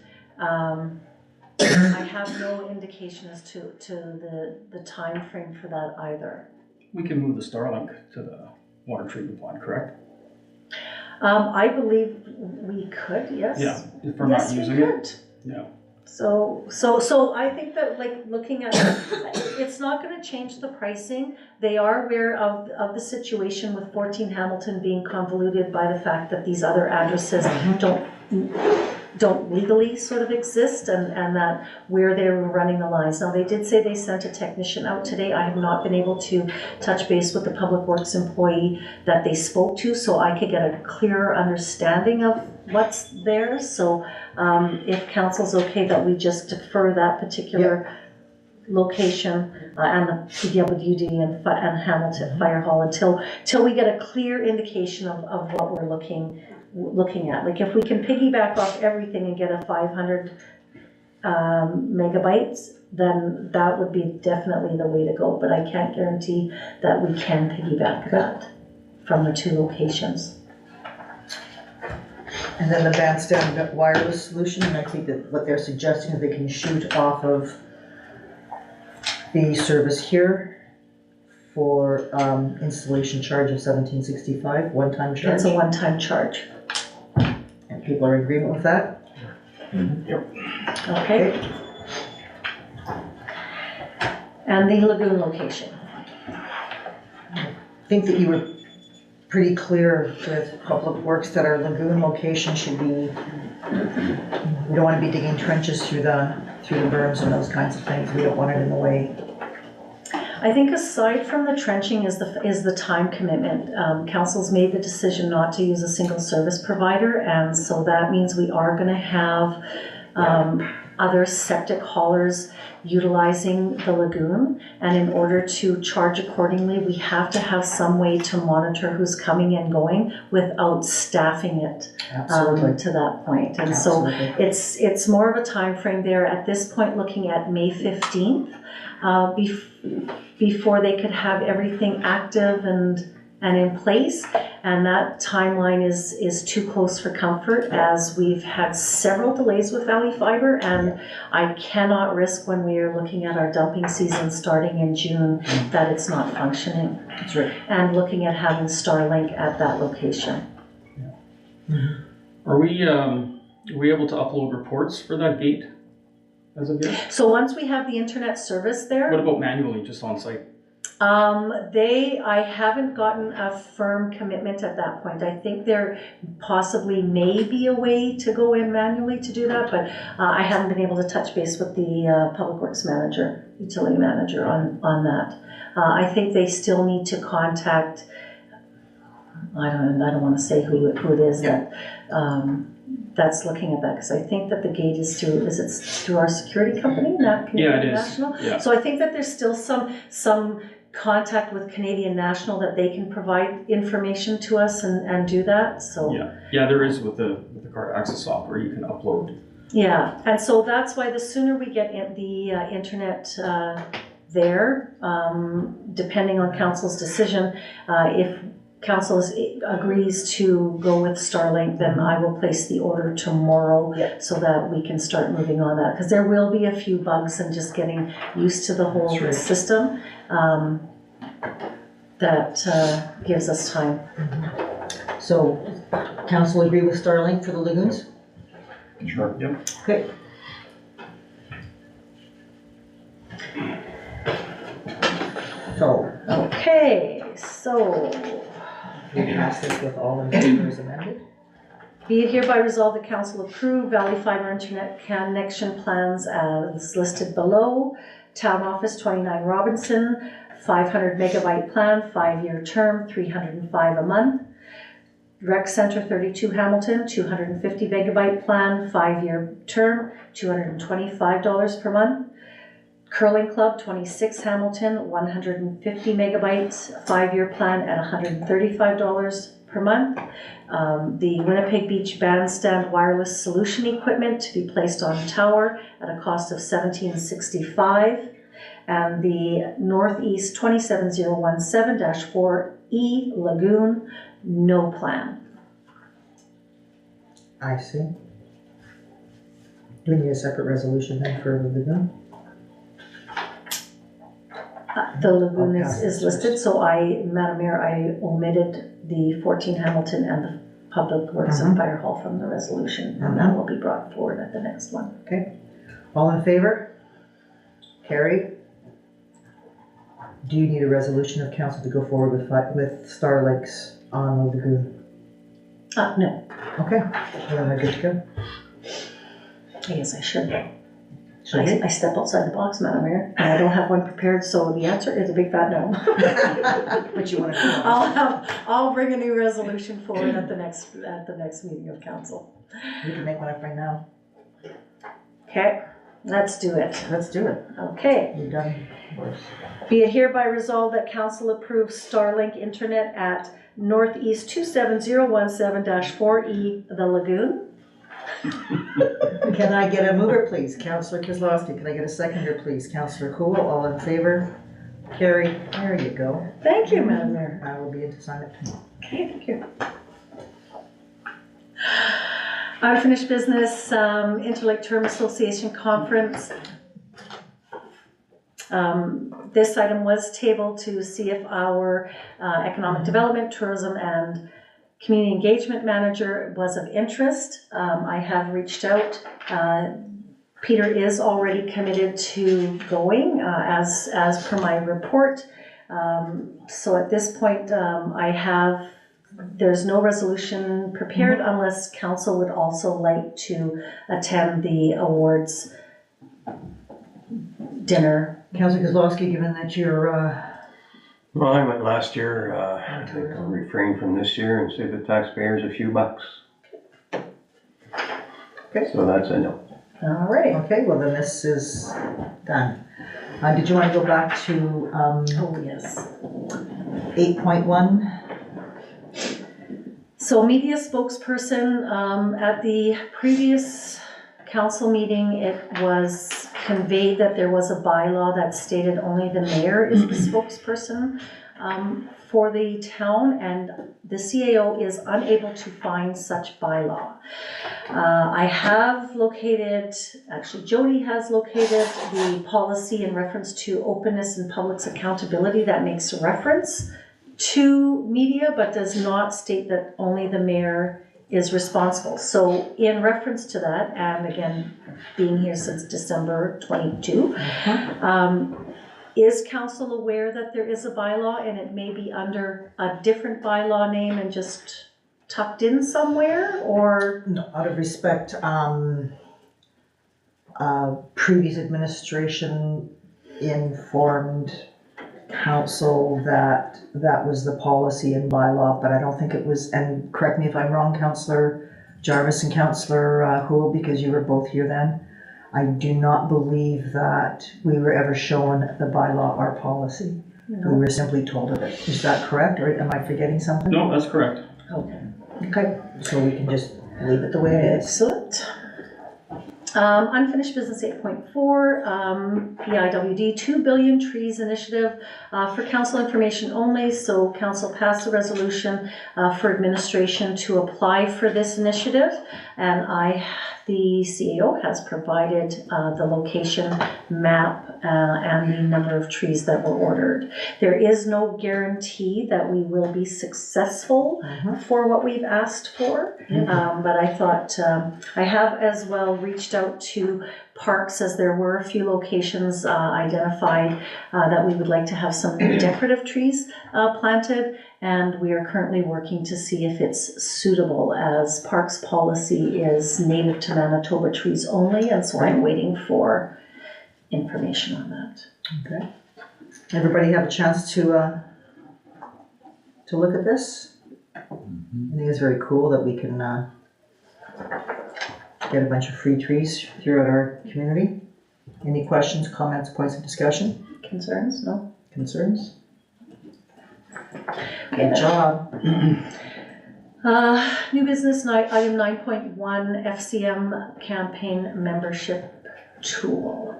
I have no indication as to the time frame for that either. We can move the Starlink to the water treatment plant, correct? I believe we could, yes. Yeah, if we're not using we it. could. Yeah. So I think that looking at, it's not gonna change the pricing. They are aware of the situation with 14 Hamilton being convoluted by the fact that these other addresses don't legally sort of exist, and that where they were running the lines. Now, they did say they sent a technician out today. I have not been able to touch base with the Public Works employee that they spoke to, so I could get a clearer understanding of what's there. So if council's okay that we just defer that particular location and the PWD and Hamilton Fire Hall until we get a clear indication of what we're looking at. Like if we can piggyback off everything and get a 500 megabytes, then that would be definitely the way to go. But I can't guarantee that we can piggyback that from the two locations. And then the bandstand wireless solution, and I think that what they're suggesting is they can shoot off of the service here for installation charge of $17.65, one-time charge. It's a one-time charge. And people are in agreement with that? Okay. And the lagoon location. I think that you were pretty clear with Public Works that our lagoon location should be, we don't want to be digging trenches through the berms and those kinds of things. We don't want it in the way. I think aside from the trenching is the time commitment. Council's made the decision not to use a single service provider, and so that means we are going to have other septic haulers utilizing the lagoon. And in order to charge accordingly, we have to have some way to monitor who's coming and going without staffing it Absolutely. to that point. And so Absolutely. it's more of a time frame there at this point, looking at May 15th, before they could have everything active and in place. And that timeline is too close for comfort, as we've had several delays with Valley Fiber, and I cannot risk, when we are looking at our dumping season starting in June, that it's not functioning. That's right. And looking at having Starlink at that location. Are we able to upload reports for that gate as of yet? So once we have the internet service there, What about manually, just on site? I haven't gotten a firm commitment at that point. I think there possibly may be a way to go in manually to do that, but I haven't been able to touch base with the Public Works manager, utility manager on that. I think they still need to contact, I don't want to say who it is that's looking at that, because I think that the gate is through our security company, not Canadian National. Yeah. So I think that there's still some contact with Canadian National that they can provide information to us and do that, so. Yeah, there is with the card access software, you can upload. Yeah, and so that's why the sooner we get the internet there, depending on council's decision, if council agrees to go with Starlink, then I will place the order tomorrow so that we can start moving on that. Because there will be a few bugs and just getting used to the whole system. That gives us time. So, council agree with Starlink for the lagoons? Sure. Yep. Okay. So, Okay, so we pass this with all in favor as amended? be it hereby resolved, the council approve Valley Fiber Internet connection plans as listed below. Town Office 29 Robinson, 500 megabyte plan, 5-year term, $305 a month. Rec Center 32 Hamilton, 250 megabyte plan, 5-year term, $225 per month. Curling Club 26 Hamilton, 150 megabytes, 5-year plan at $135 per month. The Winnipeg Beach Bandstand wireless solution equipment to be placed on tower at a cost of $17.65. And the Northeast 27017-4E Lagoon, no plan. I see. Do we need a separate resolution then for the lagoon? The lagoon I'll pass is this listed, so Madam Mayor, I omitted the 14 Hamilton and the Public Works and Fire Hall from the resolution, and that will be brought forward at the next one. Okay. All in favor? Carried. Do you need a resolution of council to go forward with Starlinks on the lagoon? No, Okay, well, then we're good to go. I guess I should. Should we? I step outside the box, Madam Mayor, and I don't have one prepared, so the answer is a big fat no. But you want to I'll bring a new resolution forward at the next meeting of council. We can make one up right now. Okay, let's do it. Let's do it. Okay. You've done worse. Be it hereby resolved that council approves Starlink Internet at Northeast 27017-4E, the Lagoon. Can I get a mover, please? Councillor Kozlowski. Can I get a seconder, please? Councillor Cool, all in favor? Carried. There you go. Thank you, Madam Mayor. I will be in to sign it tomorrow. Okay, thank you. Unfinished business, Interlake Term Association Conference. This item was tabled to see if our Economic Development, Tourism, and Community Engagement Manager was of interest. I have reached out. Peter is already committed to going as per my report. So at this point, there's no resolution prepared unless council would also like to attend the awards dinner. Councillor Kozlowski, given that you're, Well, I went last year, I think I'll refrain from this year and save the taxpayers a few bucks. Okay. So that's a no. All right. Okay, well then this is done. Did you want to go back to Oh, yes. 8.1? So media spokesperson, at the previous council meeting, it was conveyed that there was a bylaw that stated only the mayor is the spokesperson for the town, and the CAO is unable to find such bylaw. I have located, actually Jody has located the policy in reference to openness and public's accountability that makes reference to media, but does not state that only the mayor is responsible. So in reference to that, and again, being here since December 22, is council aware that there is a bylaw and it may be under a different bylaw name and just tucked in somewhere, or? No, out of respect, previous administration informed council that that was the policy and bylaw, but I don't think it was, and correct me if I'm wrong, Councillor Jarvis and Councillor Houle, because you were both here then. I do not believe that we were ever shown the bylaw or policy. We were simply told of it. Is that correct, or am I forgetting something? No, that's correct. Okay. Okay, so we can just leave it the way it is. Excellent. Unfinished business 8.4, PIWD 2 billion trees initiative for council information only. So council passed a resolution for administration to apply for this initiative, and the CEO has provided the location map and the number of trees that were ordered. There is no guarantee that we will be successful for what we've asked for, but I thought I have as well reached out to parks, as there were a few locations identified that we would like to have some decorative trees planted, and we are currently working to see if it's suitable, as parks policy is native to Manitoba trees only, and so I'm waiting for information on that. Okay. Everybody have a chance to look at this? I think it's very cool that we can get a bunch of free trees throughout our community. Any questions, comments, points of discussion, Concerns? No? concerns? Okay. Good job. New business item 9.1, FCM campaign membership tool.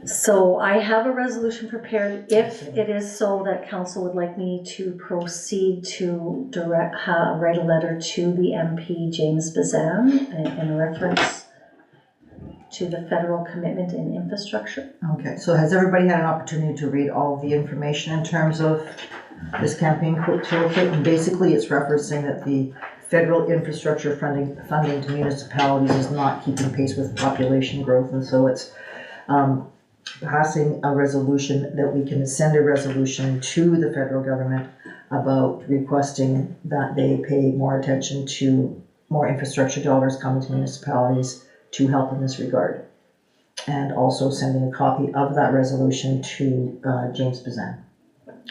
So I have a resolution prepared if it is so that council would like me to proceed to write a letter to the MP James Bazan in reference to the federal commitment in infrastructure. Okay, so has everybody had an opportunity to read all of the information in terms of this campaign toolkit? And basically it's referencing that the federal infrastructure funding to municipalities is not keeping pace with population growth, and so it's passing a resolution that we can send a resolution to the federal government about requesting that they pay more attention to more infrastructure dollars coming to municipalities to help in this regard. And also sending a copy of that resolution to James Bazan,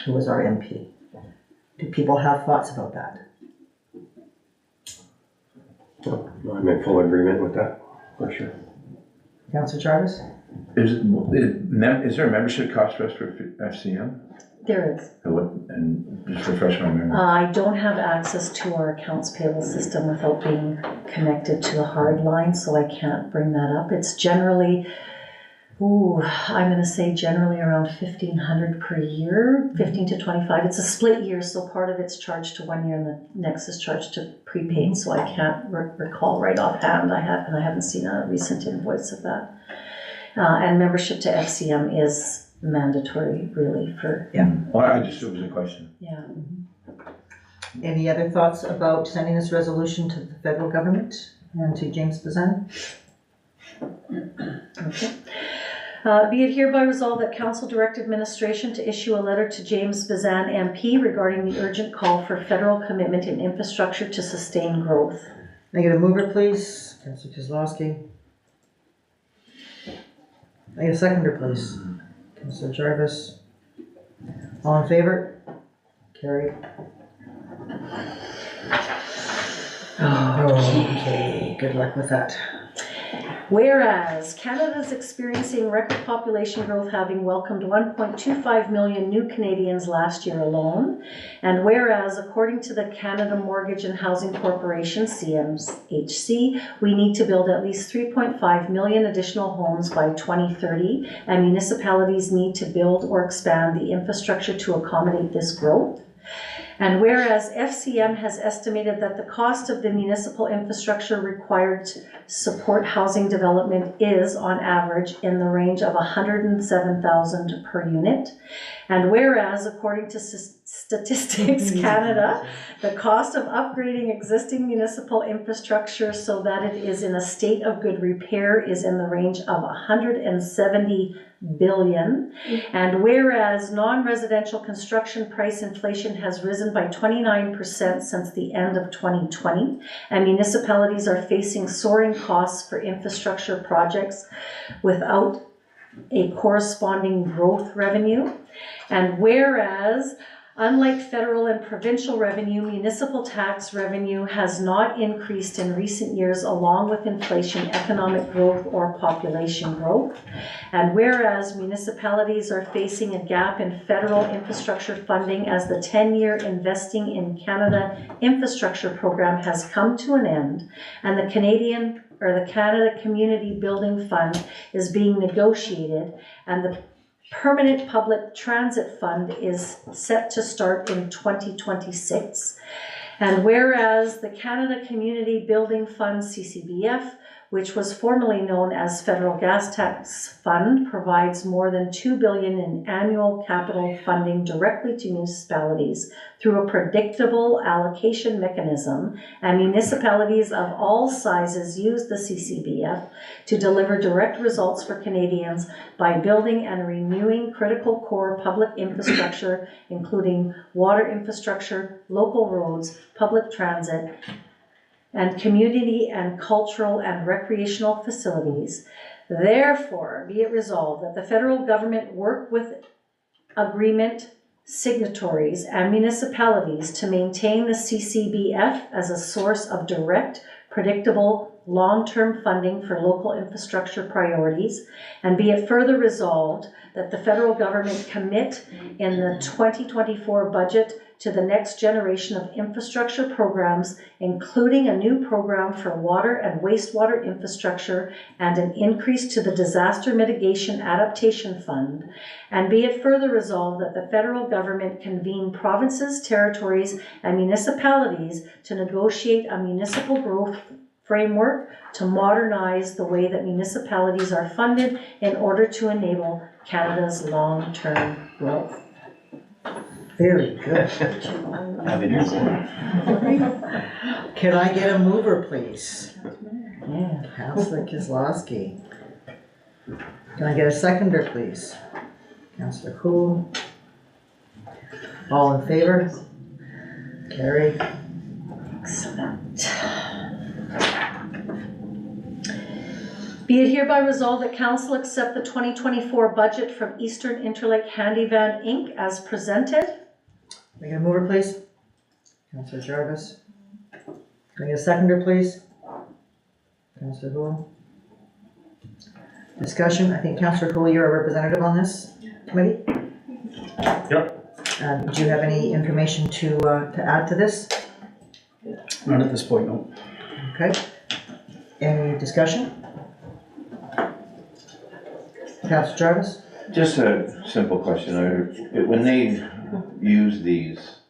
who was our MP. Do people have thoughts about that? I'm in full agreement with that, for sure. Councillor Jarvis? Is there a membership cost for us for FCM? There is. And just refresh my memory. I don't have access to our accounts payable system without being connected to the hard line, so I can't bring that up. It's generally, I'm gonna say generally around 1,500 per year, 15 to 25. It's a split year, so part of it's charged to 1 year and the next is charged to prepaid, so I can't recall right offhand. I haven't seen a recent invoice of that. And membership to FCM is mandatory, really, for, Well, I just, it was a question. yeah. Any other thoughts about sending this resolution to the federal government and to James Bazan? Okay. Be it hereby resolved that council direct administration to issue a letter to James Bazan MP regarding the urgent call for federal commitment in infrastructure to sustain growth. Can I get a mover, please? Councillor Kozlowski. Can I get a seconder, please? Councillor Jarvis. All in favor? Carried. Okay, good luck with that. Whereas Canada is experiencing record population growth, having welcomed 1.25 million new Canadians last year alone. And whereas, according to the Canada Mortgage and Housing Corporation, CMHC, we need to build at least 3.5 million additional homes by 2030, and municipalities need to build or expand the infrastructure to accommodate this growth. And whereas FCM has estimated that the cost of the municipal infrastructure required to support housing development is, on average, in the range of $107,000 per unit. And whereas, according to Statistics Canada, the cost of upgrading existing municipal infrastructure so that it is in a state of good repair is in the range of $170 billion. And whereas non-residential construction price inflation has risen by 29% since the end of 2020, and municipalities are facing soaring costs for infrastructure projects without a corresponding growth revenue. And whereas, unlike federal and provincial revenue, municipal tax revenue has not increased in recent years along with inflation, economic growth, or population growth. And whereas municipalities are facing a gap in federal infrastructure funding as the 10-year Investing in Canada infrastructure program has come to an end, and the Canada Community Building Fund is being negotiated, and the Permanent Public Transit Fund is set to start in 2026. And whereas the Canada Community Building Fund, CCBF, which was formerly known as Federal Gas Tax Fund, provides more than $2 billion in annual capital funding directly to municipalities through a predictable allocation mechanism, and municipalities of all sizes use the CCBF to deliver direct results for Canadians by building and renewing critical core public infrastructure, including water infrastructure, local roads, public transit, and community and cultural and recreational facilities. Therefore, be it resolved that the federal government work with agreement signatories and municipalities to maintain the CCBF as a source of direct, predictable, long-term funding for local infrastructure priorities, and be it further resolved that the federal government commit in the 2024 budget to the next generation of infrastructure programs, including a new program for water and wastewater infrastructure and an increase to the Disaster Mitigation Adaptation Fund. And be it further resolved that the federal government convene provinces, territories, and municipalities to negotiate a municipal growth framework to modernize the way that municipalities are funded in order to enable Canada's long-term growth. Very good. Can I get a mover, please? Yeah, Councillor Kozlowski. Can I get a seconder, please? Councillor Cool. All in favor? Carried. Excellent. Be it hereby resolved that Council accept the 2024 budget from Eastern Interlake Handyvan Inc. as presented. Can I get a mover, please? Councillor Jarvis. Can I get a seconder, please? Councillor Houle. Discussion, I think Councillor Houle, you're a representative on this committee? Yep. Do you have any information to add to this? Not at this point, no. Okay. Any discussion? Councillor Jarvis? Just a simple question, when they use these,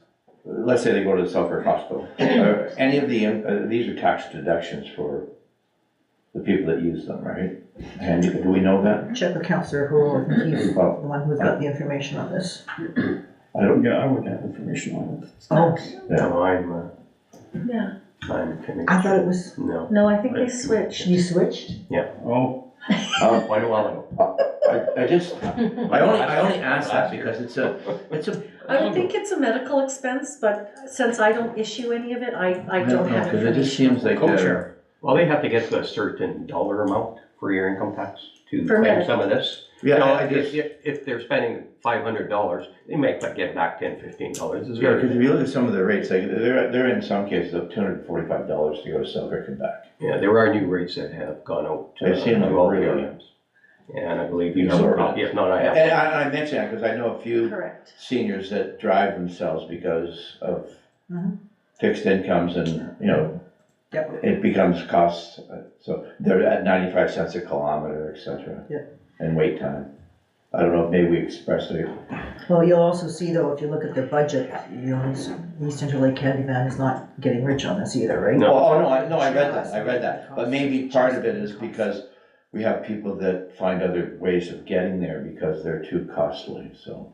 let's say they go to the Selkirk Hospital, are any of these are tax deductions for the people that use them, right? And do we know that? Check with Councillor Houle, I think he's the one who's got the information on this. I don't, Yeah, I wouldn't have information on it. Oh, No, Yeah. I'm Canadian. I thought it was, No. No, I think they switched. you switched? Oh, Quite a while ago. I only ask that because it's a. I would think it's a medical expense, but since I don't issue any of it, I don't have Because it just information. seems like. co-chair. Well, they have to get to a certain dollar amount for your income tax to For claim medical. some of this. Yeah, You know, I just, if they're spending $500, they may get back $10, $15. It's yeah, very, because if you look at some of the rates, like, they're in some cases up $245 to go to Selkirk and back. yeah, there are new rates that have gone out I've seen them to all really. PRMs. And I believe you have a Sort of. copy, if not, I have. And I mention that because I know a few Correct. seniors that drive themselves because of Mhm. fixed incomes and, you know, Yep. it becomes cost, so they're at 95 cents a kilometer, et cetera. Yep. And wait time. I don't know if maybe we expressed it. Well, you'll also see though, if you look at their budget, you know, East Interlake Handyman is not getting rich on this either, right? No. Oh, no, I read that. But maybe part of it is because we have people that find other ways of getting there because they're too costly, so.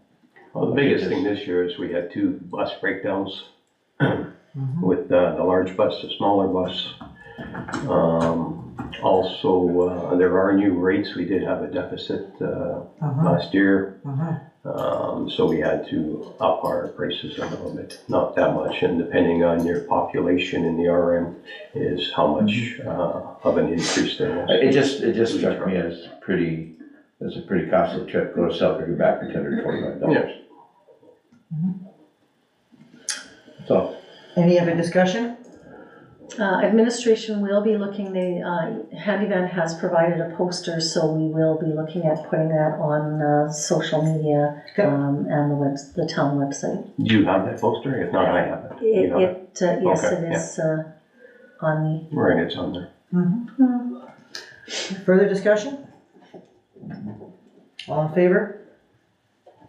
Well, the biggest thing this year is we had 2 bus breakdowns with the large bus, the smaller bus. Also, there are new rates. We did have a deficit last year. So we had to up our prices a little bit, not that much, and depending on your population in the RM is how much of an increase there was. It just struck me as a pretty costly trip, go to Selkirk and back for $245. So, Any other discussion? Administration will be looking, Handyvan has provided a poster, so we will be looking at putting that on social media Okay. and the town website. Do you have that poster? If not, I have it. You have it? Yes, Okay, it is on Right, it's on there. Further discussion? All in favor?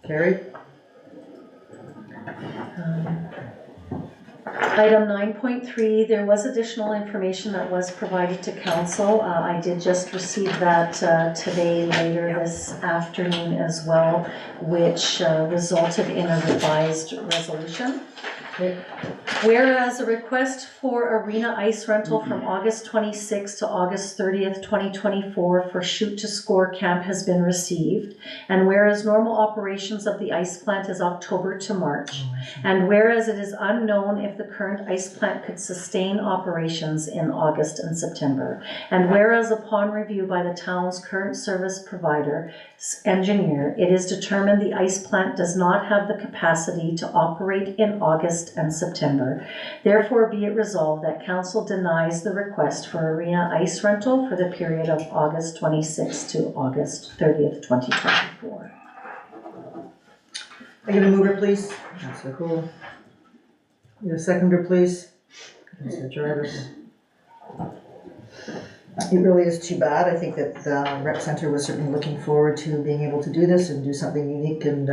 Carried. Item 9.3, there was additional information that was provided to council. I did just receive that today, later this afternoon as well, which resulted in a revised resolution. Whereas a request for arena ice rental from August 26th to August 30th, 2024 for Shoot to Score camp has been received, and whereas normal operations of the ice plant is October to March, and whereas it is unknown if the current ice plant could sustain operations in August and September, and whereas upon review by the town's current service provider engineer, it is determined the ice plant does not have the capacity to operate in August and September. Therefore, be it resolved that council denies the request for arena ice rental for the period of August 26th to August 30th, 2024. I get a mover, please? Councilor Cool. Get a seconder, please? Councilor Jarvis. It really is too bad. I think that the rec center was certainly looking forward to being able to do this and do something unique and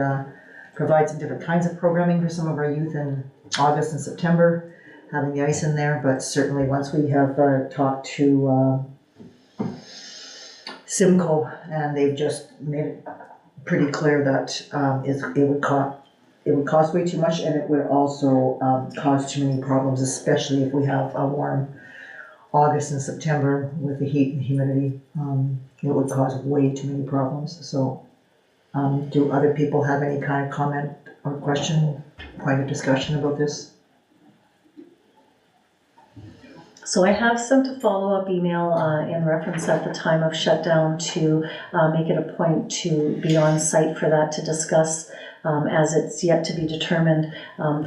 provide some different kinds of programming for some of our youth in August and September, having the ice in there. But certainly once we have talked to Simcoe, and they've just made it pretty clear that it would cost way too much, and it would also cause too many problems, especially if we have a warm August and September with the heat and humidity. It would cause way too many problems. So do other people have any kind of comment or question, point of discussion about this? So I have sent a follow-up email in reference at the time of shutdown to make it a point to be on site for that to discuss, as it's yet to be determined,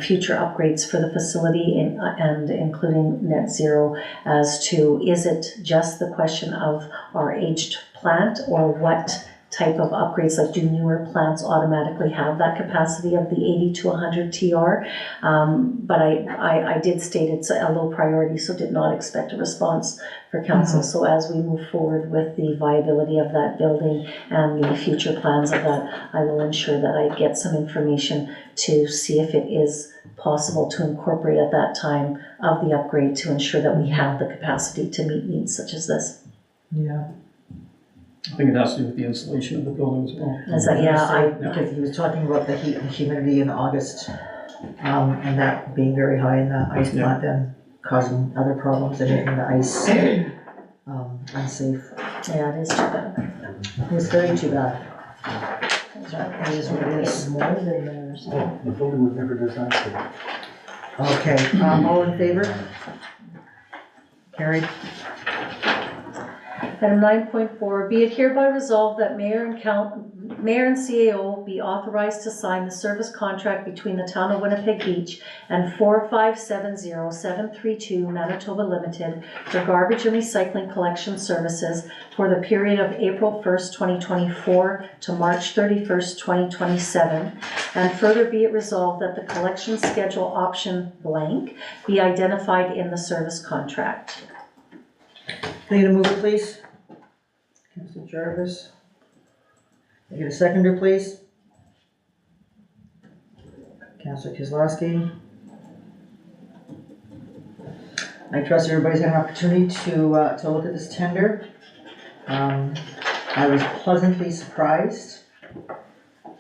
future upgrades for the facility and including net zero, as to is it just the question of our aged plant, or what type of upgrades, like do newer plants automatically have that capacity of the 80 to 100 TR? But I did state it's a low priority, so did not expect a response for council. So as we move forward with the viability of that building and the future plans of that, I will ensure that I get some information to see if it is possible to incorporate at that time of the upgrade to ensure that we have the capacity to meet needs such as this. Yeah. I think it has to do with the insulation of the building as well. Because he was talking about the heat and humidity in August, and that being very high in the ice plant, then causing other problems and making the ice unsafe. Yeah, it is too bad. It's very too bad. It is what it is. More than theirs. The building was never designed for that. Okay, all in favor? Carried. Item 9.4, be it hereby resolved that mayor and CAO be authorized to sign the service contract between the town of Winnipeg Beach and 4570732 Manitoba Limited for garbage and recycling collection services for the period of April 1st, 2024 to March 31st, 2027. And further be it resolved that the collection schedule option blank be identified in the service contract. Can I get a mover, please? Councillor Jarvis. Can I get a seconder, please? Councillor Kozlowski. I trust everybody's had an opportunity to look at this tender. I was pleasantly surprised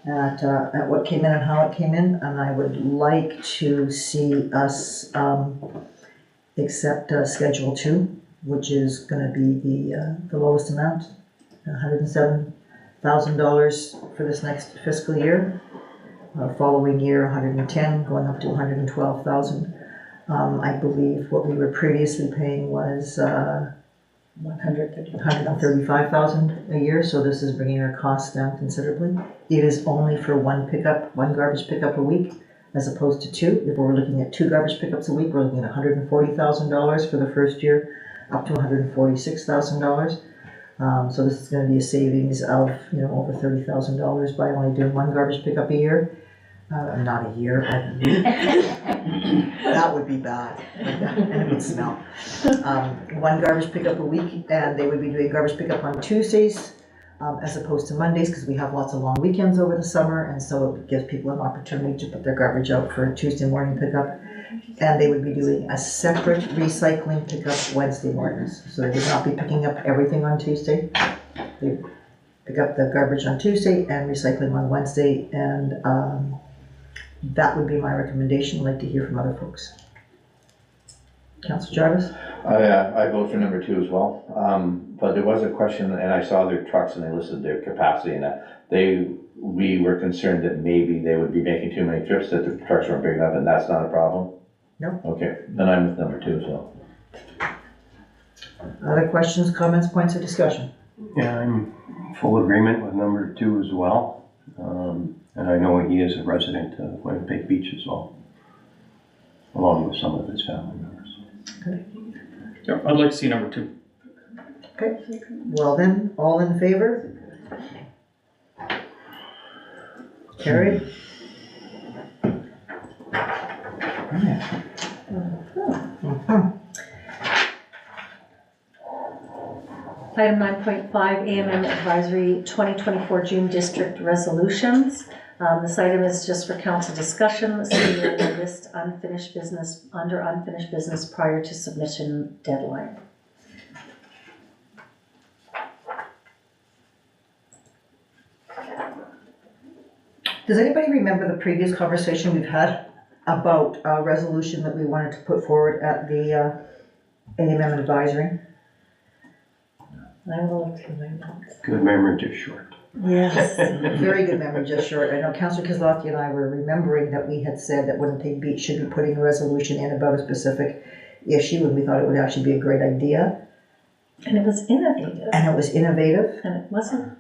at what came in and how it came in, and I would like to see us accept Schedule 2. Which is gonna be the lowest amount, $107,000 for this next fiscal year. Following year, 110, going up to 112,000. I believe what we were previously paying was 135,000 a year, so this is bringing our costs down considerably. It is only for one garbage pickup a week, as opposed to 2. If we're looking at 2 garbage pickups a week, we're looking at $140,000 for the first year, up to $146,000. So this is going to be a savings of, over $30,000 by only doing 1 garbage pickup a year. Not a year. That would be bad, and it would smell. 1 garbage pickup a week, and they would be doing garbage pickup on Tuesdays as opposed to Mondays, because we have lots of long weekends over the summer, and so it gives people an opportunity to put their garbage out for a Tuesday morning pickup. And they would be doing a separate recycling pickup Wednesday mornings. So they would not be picking up everything on Tuesday. They pick up the garbage on Tuesday and recycling on Wednesday. And that would be my recommendation. I'd like to hear from other folks. Councillor Jarvis? I vote for number 2 as well. But there was a question, and I saw their trucks and they listed their capacity, and we were concerned that maybe they would be making too many trips, that the trucks weren't big enough, and that's not a problem? No. Okay, then I'm with number 2 as well. Other questions, comments, points of discussion? Yeah, I'm full agreement with number 2 as well. And I know he is a resident of Winnipeg Beach as well, along with some of his family members. Okay. Yeah, I'd like to see number 2. Okay. Well then, all in favor? Carried. Item 9.5, AMM Advisory 2024 June District Resolutions. This item is just for council discussion. The city will list unfinished business under unfinished business prior to submission deadline. Does anybody remember the previous conversation we've had about a resolution that we wanted to put forward at the AMM advisory? I will look through my notes. Good memory, just short. Yes. Very good memory, just short. I know Councillor Kozlowski and I were remembering that we had said that Winnipeg Beach should be putting a resolution in about a specific issue, and we thought it would actually be a great idea. And it was innovative. And it was innovative. And it wasn't.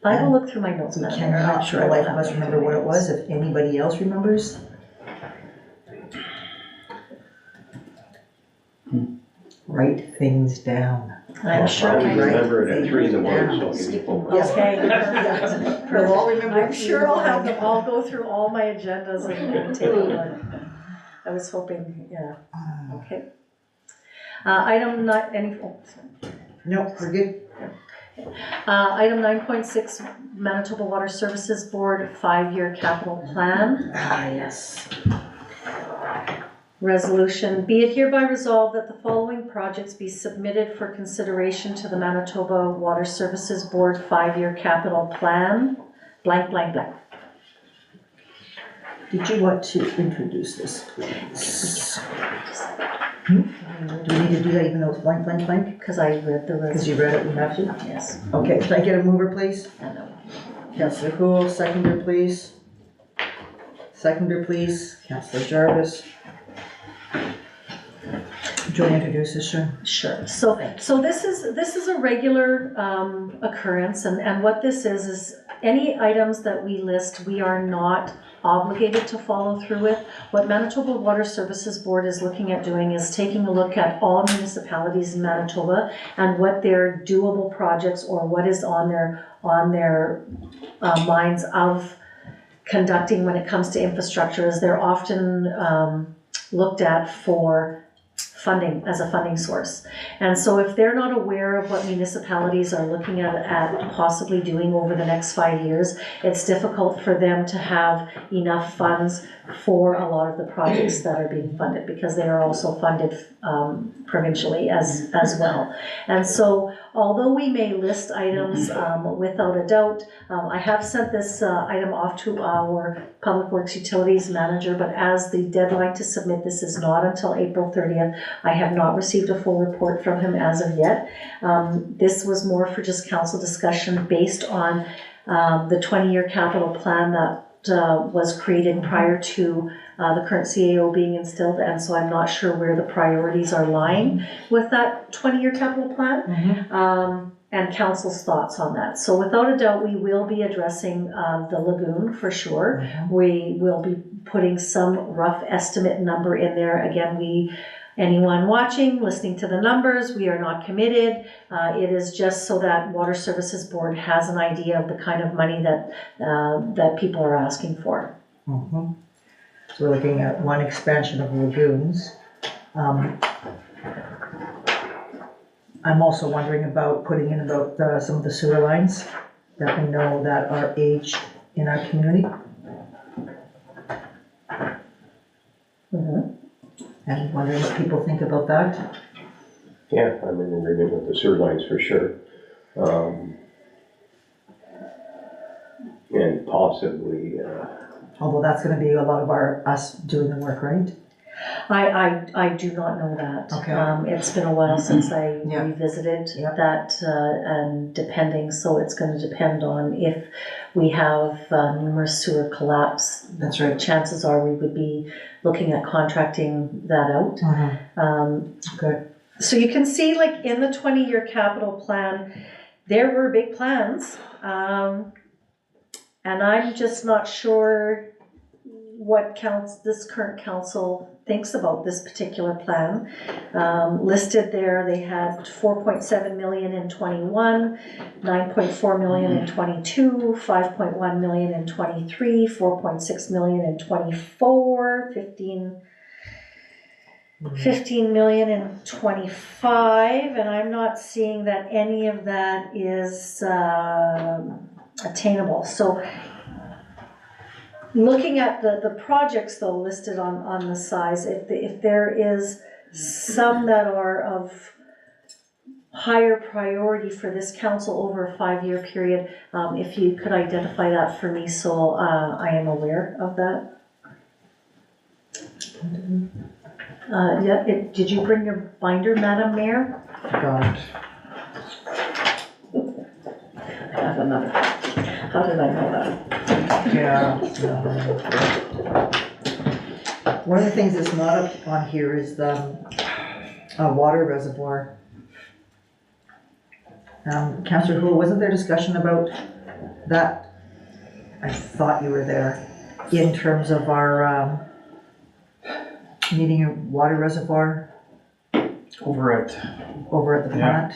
I will look through my notes. We Madam Mayor. cannot, I'm for the I will life of have us, it. remember what it was. If anybody else remembers. Write things down. I'm sure. I'll I remember it Right. at 3 in the morning, so I'll give you a phone call. Yes. Okay. We'll all remember. I'm sure I'll have them all go through all my agendas and take a look. I was hoping, yeah, okay. Item not any, oh, sorry. No, we're good. Item 9.6, Manitoba Water Services Board 5-year capital plan. Ah, yes. Resolution, be it hereby resolved that the following projects be submitted for consideration to the Manitoba Water Services Board 5-year capital plan, blank, blank, blank. Did you want to introduce this, please? Do we need to do that even though it's blank, blank, blank? Because I read the Because you resolution. read it, we have to? Yes, Okay, can I get a mover, please? I know. Councillor Houle, seconder, please. Seconder, please. Councillor Jarvis. Do you want to introduce this, Sharon? Sure. So this is a regular occurrence, and what this is any items that we list, we are not obligated to follow through with. What Manitoba Water Services Board is looking at doing is taking a look at all municipalities in Manitoba and what their doable projects or what is on their minds of conducting when it comes to infrastructure, as they're often looked at for funding as a funding source. And so if they're not aware of what municipalities are looking at possibly doing over the next 5 years, it's difficult for them to have enough funds for a lot of the projects that are being funded, because they are also funded provincially as well. And so although we may list items without a doubt, I have sent this item off to our Public Works Utilities Manager, but as the deadline to submit this is not until April 30th, I have not received a full report from him as of yet. This was more for just council discussion based on the 20-year capital plan that was created prior to the current CAO being instilled, and so I'm not sure where the priorities are lying with that 20-year capital plan, and council's thoughts on that. So without a doubt, we will be addressing the lagoon for sure. We will be putting some rough estimate number in there. Again, anyone watching, listening to the numbers, we are not committed. It is just so that Water Services Board has an idea of the kind of money that people are asking for. So we're looking at one expansion of lagoons. I'm also wondering about putting in about some of the sewer lines that we know that are aged in our community. And wondering what people think about that. Yeah, I'm in agreement with the sewer lines for sure. And possibly, Although that's gonna be a lot of us doing the work, right? I do not know that. Okay. It's been a while since I Yeah. revisited Yeah. that, and depending, so it's going to depend on if we have numerous sewer collapse. That's right. Chances are we would be looking at contracting that out. Okay. So you can see, like, in the 20-year capital plan, there were big plans, and I'm just not sure what this current council thinks about this particular plan. Listed there, they had 4.7 million in 21, 9.4 million in 22, 5.1 million in 23, 4.6 million in 24, 15 million in 25, and I'm not seeing that any of that is attainable. So looking at the projects though listed on the size, if there is some that are of higher priority for this council over a 5-year period, if you could identify that for me so I am aware of that. Did you bring your binder, Madam Mayor? Got it. I have another. How did I know that? Yeah. One of the things that's not up on here is the water reservoir. Councillor Houle, wasn't there discussion about that? I thought you were there, in terms of our needing a water reservoir Over at, over at the Yeah.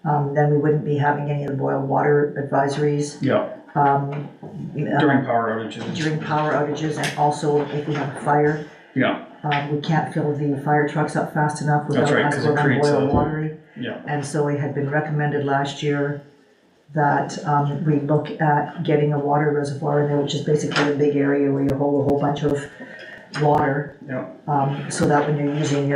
plant. Then we wouldn't be having any of the boil water advisories. during power outages. During power outages, and also if we have a fire. Yeah, We can't fill the fire trucks up fast enough without That's right, us 'cause it going on creates boil a- watery. yeah, And so it had been recommended last year that we look at getting a water reservoir in there, which is basically a big area where you hold a whole bunch of water. Yeah. So that when you're using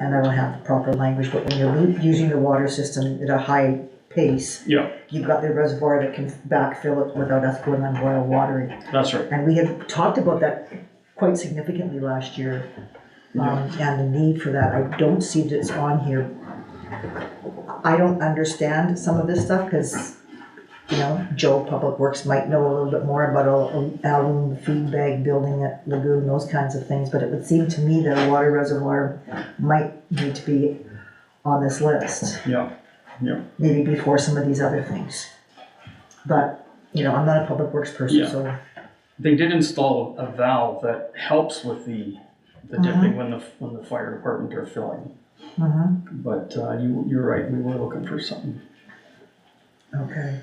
and I don't have the proper language, but when you're using the water system at a high pace, yeah, you've got the reservoir that can backfill it without us going on boil water. that's right. And we had talked about that quite significantly last year, and the need for that. I don't see that it's on here. I don't understand some of this stuff, because you know, Joe, Public Works might know a little bit more about Allen, the feed bag building at Lagoon, those kinds of things, but it would seem to me that a water reservoir might need to be on this list. Yeah, Maybe before some of these other things. But, you know, I'm not a Public Works person, Yeah. so. they did install a valve that helps with the dipping when the fire department are filling. Mhm. But you're right, we were looking for something. Okay.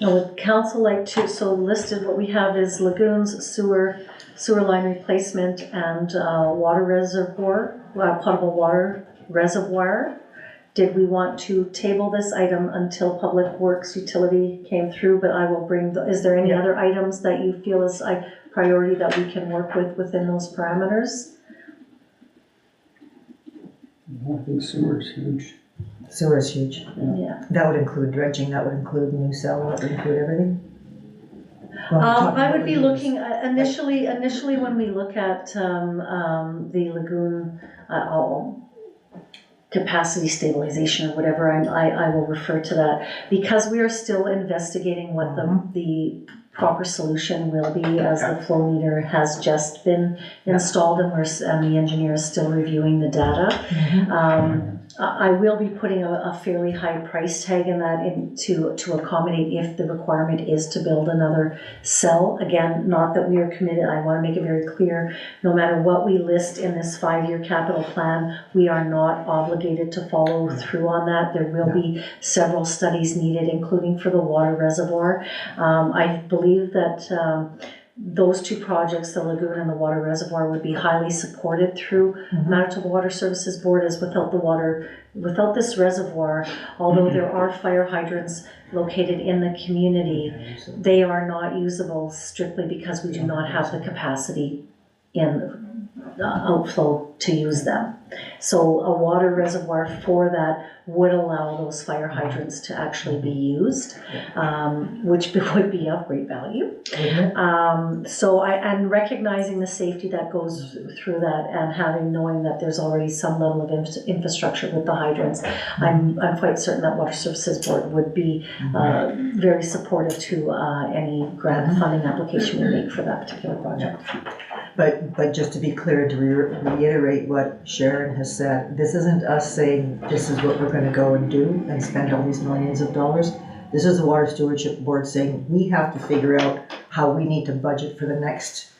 Now, would council like to, so listed what we have is lagoons, sewer line replacement, and water reservoir, potable water reservoir. Did we want to table this item until Public Works Utility came through? But I will bring, is there any other items that you feel is a priority that we can work with within those parameters? I think sewer's huge. Sewer is huge. Yeah. That would include dredging, that would include new cell, that would include everything? Well, I'm talking I about would be lagoons. looking, initially when we look at the lagoon, capacity stabilization or whatever, I will refer to that. Because we are still investigating what the proper solution will be, as the flow meter has just been installed and the engineer is still reviewing the data. I will be putting a fairly high price tag in that to accommodate if the requirement is to build another cell. Again, not that we are committed, I want to make it very clear, no matter what we list in this 5-year capital plan, we are not obligated to follow through on that. There will be several studies needed, including for the water reservoir. I believe that those two projects, the lagoon and the water reservoir, would be highly supported through Manitoba Water Services Board, as without this reservoir, although there are fire hydrants located in the community, they are not usable strictly because we do not have the capacity in outflow to use them. So a water reservoir for that would allow those fire hydrants to actually be used, which would be of great value. And recognizing the safety that goes through that, and knowing that there's already some level of infrastructure with the hydrants, I'm quite certain that Water Services Board would be very supportive to any grant funding application we make for that particular project. But just to be clear, to reiterate what Sharon has said, this isn't us saying this is what we're gonna go and do and spend all these millions of dollars. This is the Water Stewardship Board saying we have to figure out how we need to budget for the next,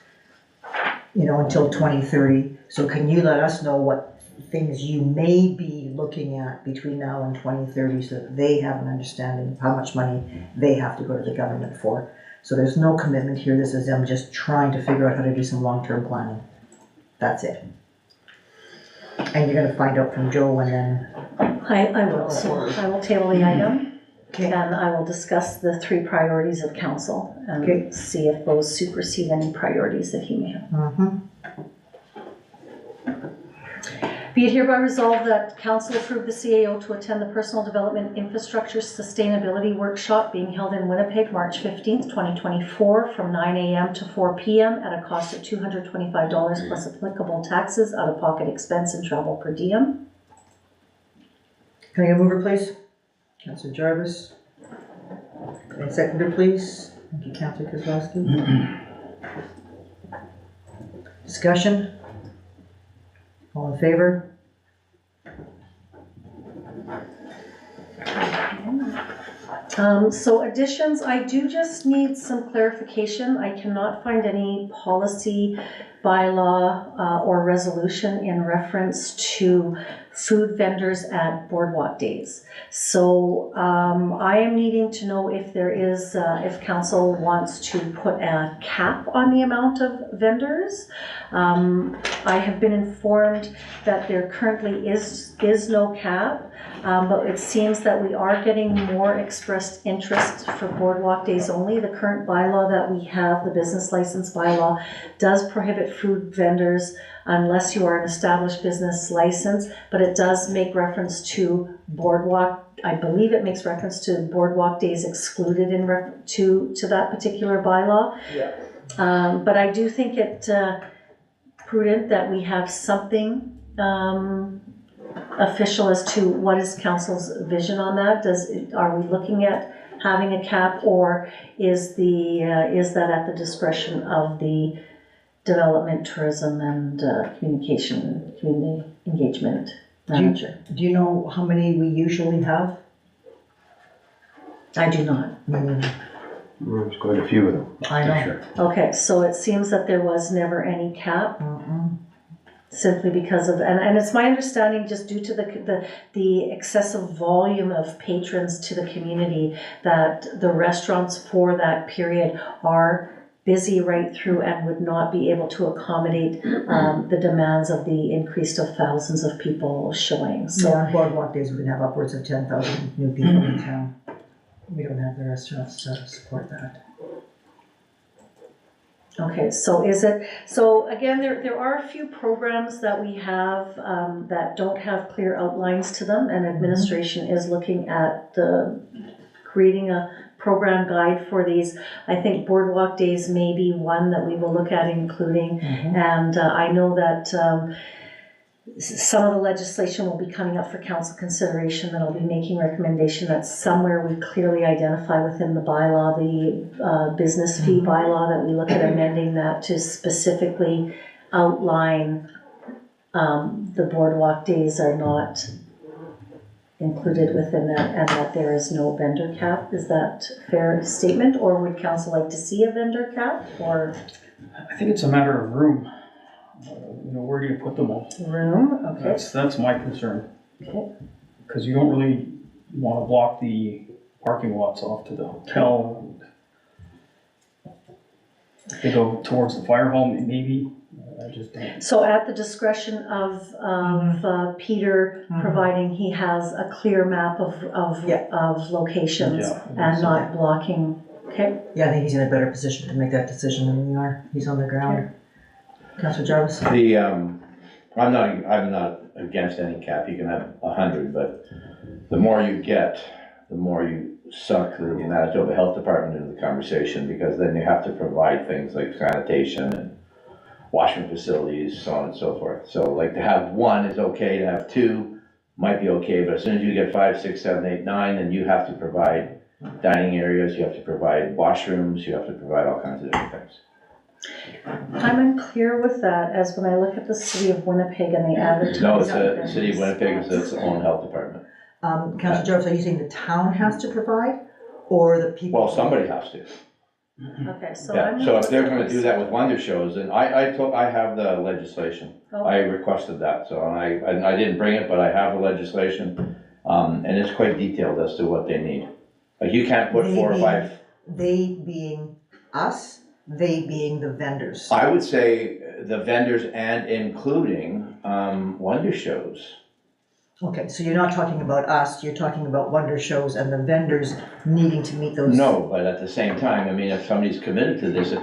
until 2030. So can you let us know what things you may be looking at between now and 2030 so that they have an understanding of how much money they have to go to the government for? So there's no commitment here. This is them just trying to figure out how to do some long-term planning. That's it. And you're gonna find out from Joe and then. I will. So I will table the item, Okay. and I will discuss the 3 priorities of council and see if those supersede any priorities that he may have. Be it hereby resolved that council approve the CAO to attend the Personal Development Infrastructure Sustainability Workshop being held in Winnipeg, March 15th, 2024, from 9 a.m. to 4 p.m. at a cost of $225 plus applicable taxes, out-of-pocket expense, and travel per diem. Can I get a mover, please? Councillor Jarvis. Can I seconder, please? Thank you, Councillor Kozlowski. Discussion? All in favor? So additions, I do just need some clarification. I cannot find any policy, bylaw, or resolution in reference to food vendors at Boardwalk Days. So I am needing to know if there is, if council wants to put a cap on the amount of vendors. I have been informed that there currently is no cap, but it seems that we are getting more expressed interest for Boardwalk Days only. The current bylaw that we have, the business license bylaw, does prohibit food vendors unless you are an established business license, but it does make reference to Boardwalk. I believe it makes reference to Boardwalk Days excluded in to that particular bylaw. Yeah. But I do think it prudent that we have something official as to what is council's vision on that? Are we looking at having a cap, or is that at the discretion of the development, tourism, and community engagement manager? Do you know how many we usually have? I do not. There's quite a few of them. I know. Sure. Okay, so it seems that there was never any cap, simply because of, and it's my understanding, just due to the excessive volume of patrons to the community, that the restaurants for that period are busy right through and would not be able to accommodate the demands of the increase of thousands of people showing. So So on boardwalk days, we can have upwards of 10,000 new people in town. We don't have the restaurants to support that. okay, so again, there are a few programs that we have that don't have clear outlines to them, and administration is looking at creating a program guide for these. I think boardwalk days may be one that we will look at including, and I know that some of the legislation will be coming up for council consideration, that I'll be making recommendation that somewhere we clearly identify within the bylaw, the business fee bylaw, that we look at amending that to specifically outline the boardwalk days are not included within that, and that there is no vendor cap. Is that a fair statement, or would council like to see a vendor cap, or I think it's a matter of room. Where do you put them all? room? Okay. That's my concern. Okay. Because you don't really want to block the parking lots off to the hotel. If they go towards the fire hall, maybe. I just don't. So at the discretion of Peter, providing he has a clear map of locations Yeah. and not blocking, okay? Yeah, I think he's in a better position to make that decision than we are. He's on the ground. Councillor Jarvis? I'm not against any cap, you can have 100, but the more you get, the more you suck the Manitoba Health Department into the conversation, because then you have to provide things like sanitation and washroom facilities, so on and so forth. So like to have one is okay, to have two might be okay, but as soon as you get 5, 6, 7, 8, 9, then you have to provide dining areas, you have to provide washrooms, you have to provide all kinds of different things. I'm unclear with that, as when I look at the city of Winnipeg and they advertise. No, it's on the their city of Winnipeg is its own health department. Councillor Jarvis, are you saying the town has to provide, or the people? Well, somebody has to. Okay, so Yeah, I'm. so if they're gonna do that with wonder shows, then I have the legislation. Oh. I requested that, so, and I didn't bring it, but I have the legislation, and it's quite detailed as to what they need. Like, you can't put 4 or 5. They being us, they being the vendors. I would say the vendors and including, wonder shows. Okay, so you're not talking about us, you're talking about wonder shows and the vendors needing to meet those. No, but at the same time, I mean, if somebody's committed to this,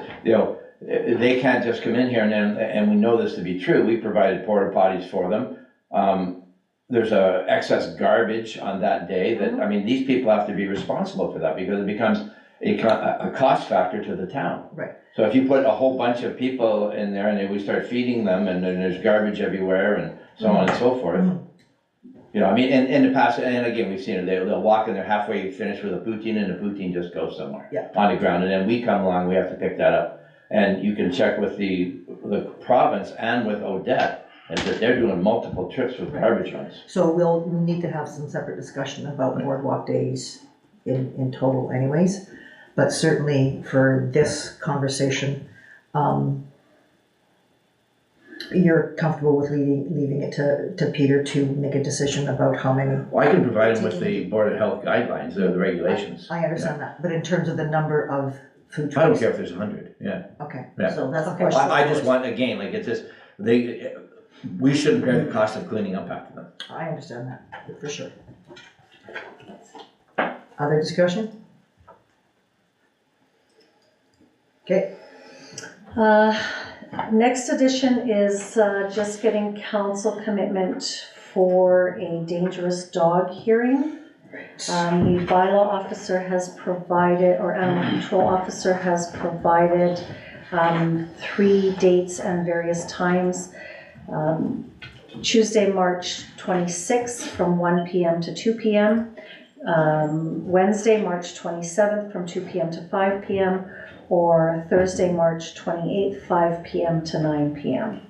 they can't just come in here and we know this to be true, we provided porta potties for them. There's excess garbage on that day that, I mean, these people have to be responsible for that, because it becomes a cost factor to the town. Right. So if you put a whole bunch of people in there and then we start feeding them and then there's garbage everywhere and so on and so forth. You know, I mean, in the past, and again, we've seen it, they'll walk in there halfway finished with a poutine and the poutine just goes somewhere. Yeah. On the ground, and then we come along, we have to pick that up. And you can check with the province and with Odette, and that they're doing multiple trips with garbage runs. So we'll need to have some separate discussion about boardwalk days in total anyways. But certainly for this conversation, you're comfortable with leaving it to Peter to make a decision about how many? Well, I can provide them with the Board of Health guidelines, the regulations. I understand that, but in terms of the number of food trucks? I don't care if there's 100, yeah. Okay, Yeah. so that's the Okay. question. I just want, again, like, it's just, we shouldn't bear the cost of cleaning up after them. I understand that, for sure. Other discussion? Okay, Next edition is just getting council commitment for a dangerous dog hearing. The bylaw officer has provided, or animal control officer has provided 3 dates and various times. Tuesday, March 26th from 1 p.m. to 2 p.m. Wednesday, March 27th from 2 p.m. to 5 p.m. or Thursday, March 28th, 5 p.m. to 9 p.m.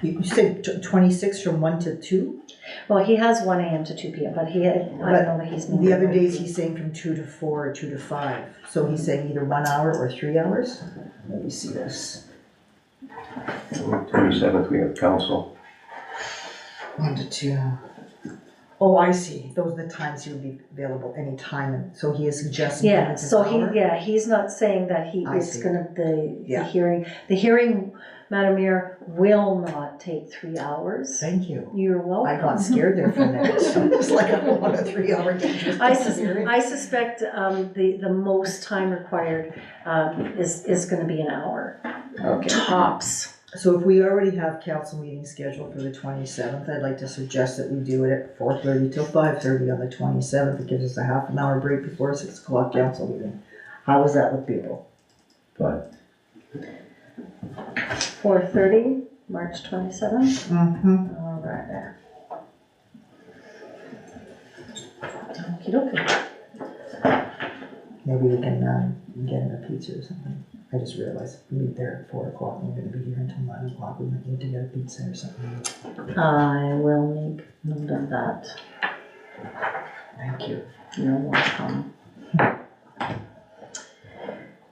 You said 26 from 1 to 2? Well, he has 1 a.m. to 2 p.m., but I don't know that he's. The other days he's saying from 2 to 4 or 2 to 5. So he's saying either 1 hour or 3 hours? Let me see this. 27th, we have council. 1 to 2. Oh, I see. Those are the times he would be available anytime. And so he is suggesting. Yeah, it's an so hour? he's not saying that I it's see. gonna, the Yeah. hearing, Madam Mayor, will not take 3 hours. Thank you. You're welcome. I got scared there for a minute. It's like I don't want a 3-hour dangerous hearing. I suspect the most time required is gonna be an hour, Okay. tops. So if we already have council meeting scheduled for the 27th, I'd like to suggest that we do it at 4:30 till 5:30 on the 27th. It gives us a half an hour break before 6 o'clock council meeting. How is that with people? But 4:30, March 27th. Mm-hmm. All right there. Okey-dokey. Maybe we can get him a pizza or something. I just realized we meet there at 4 o'clock and we're gonna be here until 9 o'clock. We might need to get a pizza or something. I will make note of that. Thank you. You're welcome.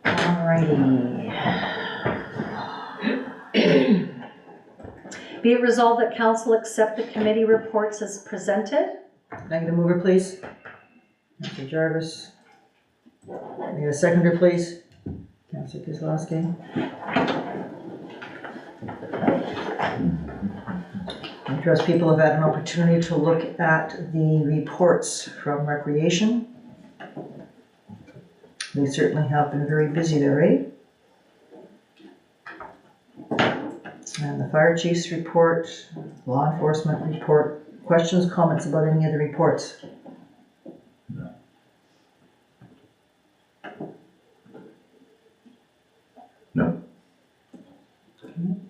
Alrighty. Be it resolved that council accept the committee reports as presented. Negative mover, please. Councilor Jarvis. Need a seconder, please. Councilor Kozlowski. I trust people have had an opportunity to look at the reports from Recreation. They certainly have been very busy there, eh? And the fire chief's report, law enforcement report. Questions, comments about any of the reports? No. I'm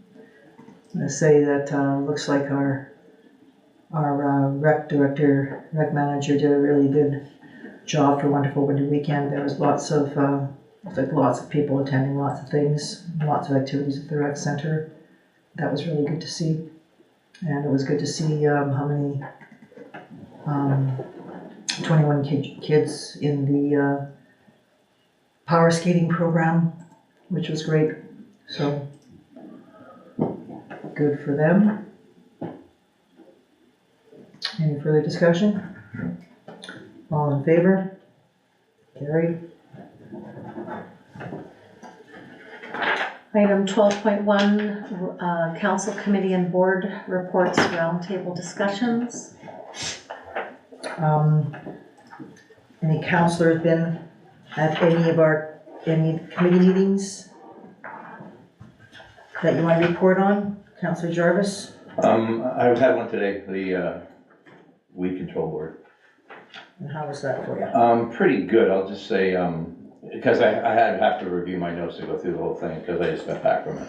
gonna say that, looks like our rec director, rec manager did a really good job for Wonderful Winter Weekend. There was lots of people attending, lots of things, lots of activities at the rec center. That was really good to see. And it was good to see, how many, 21 kids in the, power skating program, which was great. So, good for them. Any further discussion? All in favor? Carried. Item 12.1, council committee and board reports, roundtable discussions. Any counselors been at any committee meetings that you want to report on? Councilor Jarvis? I've had one today, the weed control board. And how was that for you? Pretty good, I'll just say, because I have to review my notes to go through the whole thing, because I just got back from it.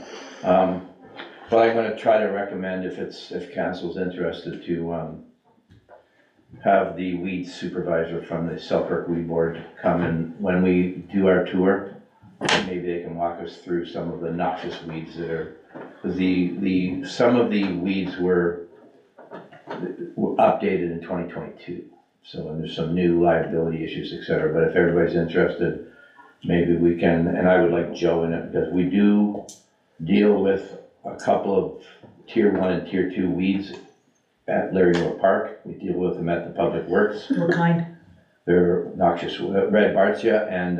But I'm gonna try to recommend, if council's interested, to have the weed supervisor from the Selkirk Weed Board come in when we do our tour. Maybe they can walk us through some of the noxious weeds that are, because some of the weeds were updated in 2022. So there's some new liability issues, et cetera. But if everybody's interested, maybe we can, and I would like Joe in it, because we do deal with a couple of tier 1 and tier 2 weeds at Larry Moore Park. We deal with them at the Public Works. What kind? They're noxious, red bartzia and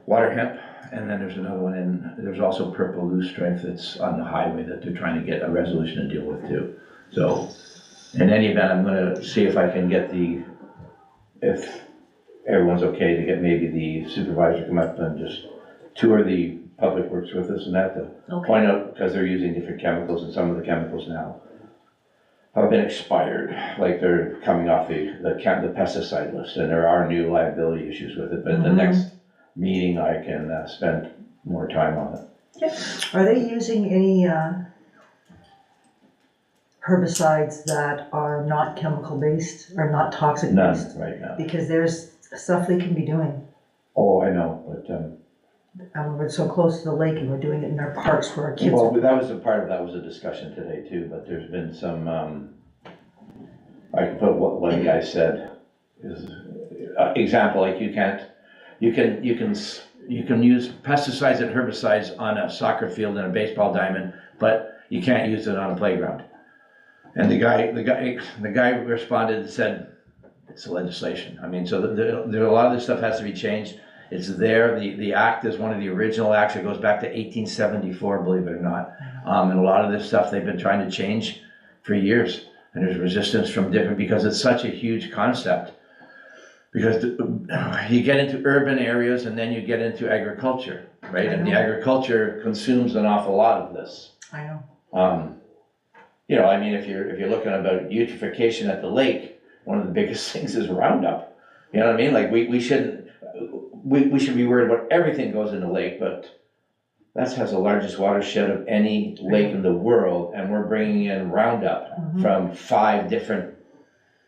water hemp. And then there's another one there's also purple loosestrife that's on the highway that they're trying to get a resolution to deal with too. So in any event, I'm gonna see if I can get if everyone's okay to get maybe the supervisor to come up and just tour the Public Works with us and that to Okay. point out, because they're using different chemicals, and some of the chemicals now have been expired, like they're coming off the pesticide list, and there are new liability issues with it, but at the next meeting I can spend more time on it. Are they using any herbicides that are not chemical based, or not toxic None based. right now. Because there's stuff they can be doing. Oh, I know, but, We're so close to the lake and we're doing it in our parks where our kids well, are. that was a part of, that was a discussion today too, but there's been some, I can put what one guy said is, example, like you can use pesticides and herbicides on a soccer field and a baseball diamond, but you can't use it on a playground. And the guy responded and said, it's legislation. I mean, so there, a lot of this stuff has to be changed. It's there, the act is one of the original acts, it goes back to 1874, believe it or not. And a lot of this stuff they've been trying to change for years. And there's resistance from different, because it's such a huge concept. Because you get into urban areas and then you get into agriculture, right? And the agriculture consumes an awful lot of this. I know. You know, I mean, if you're looking about eutrophication at the lake, one of the biggest things is Roundup. You know what I mean? Like we should be worried about everything goes in the lake, but that has the largest watershed of any lake in the world, and we're bringing in Roundup from 5 different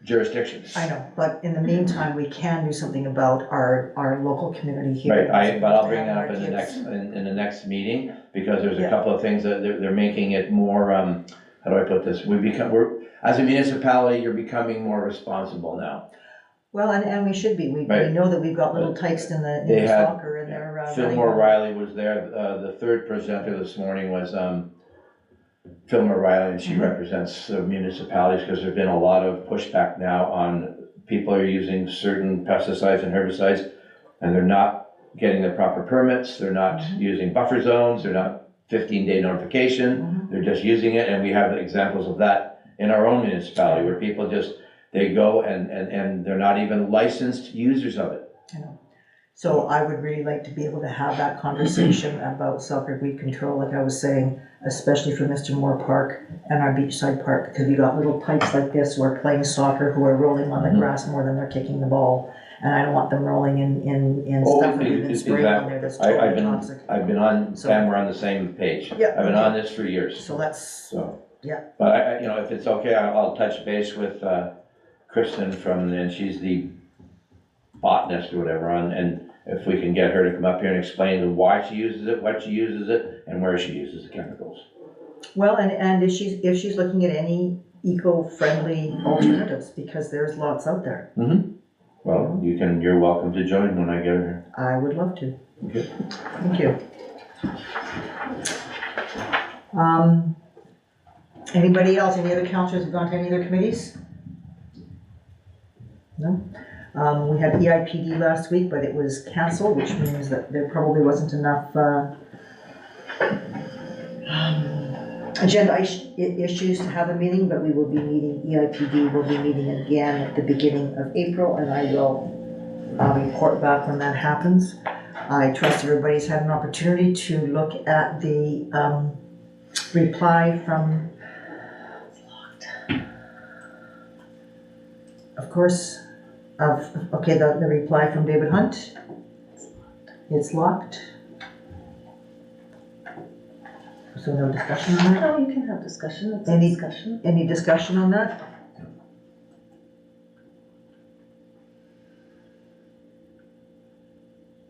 jurisdictions. I know, but in the meantime, we can do something about our local community here. Right, but I'll bring that up in the next meeting, because there's a couple of things that they're making it more, how do I put this? We're, as a municipality, you're becoming more responsible now. Well, and we should be. We know that we've got little tykes in the soccer and they're Fillmore Riley was there. The third presenter this morning was Fillmore Riley, and she represents municipalities, because there's been a lot of pushback now on people are using certain pesticides and herbicides, and they're not getting the proper permits. They're not using buffer zones. They're not 15-day notification. They're just using it, and we have examples of that in our own municipality where people just, they go and they're not even licensed users of it. I know. So I would really like to be able to have that conversation about soccer weed control, like I was saying, especially for Mr. Moore Park and our beachside park, because we got little types like this who are playing soccer, who are rolling on the grass more than they're kicking the ball. And I don't want them rolling in stuff that we've been spraying on there that's totally toxic. I've been on, Sam, we're on the same page. Yeah, I've been on this for years. So let's, But I, you know, if it's okay, I'll touch base with Kristen and she's the botanist or whatever, and if we can get her to come up here and explain why she uses it, what she uses it, and where she uses the chemicals. well, and if she's looking at any eco-friendly alternatives, because there's lots out there. Well, you're welcome to join when I get her. I would love to. Okay. Thank you. Anybody else, any other councillors have gone to any other committees? No? We had EIPD last week, but it was canceled, which means that there probably wasn't enough agenda issues to have a meeting, but we will be meeting, EIPD will be meeting again at the beginning of April, and I will report back when that happens. I trust everybody's had an opportunity to look at the reply from, of course, the reply from David Hunt. It's locked. So no discussion on that? Oh, you can have discussion, it's a discussion. Any discussion on that?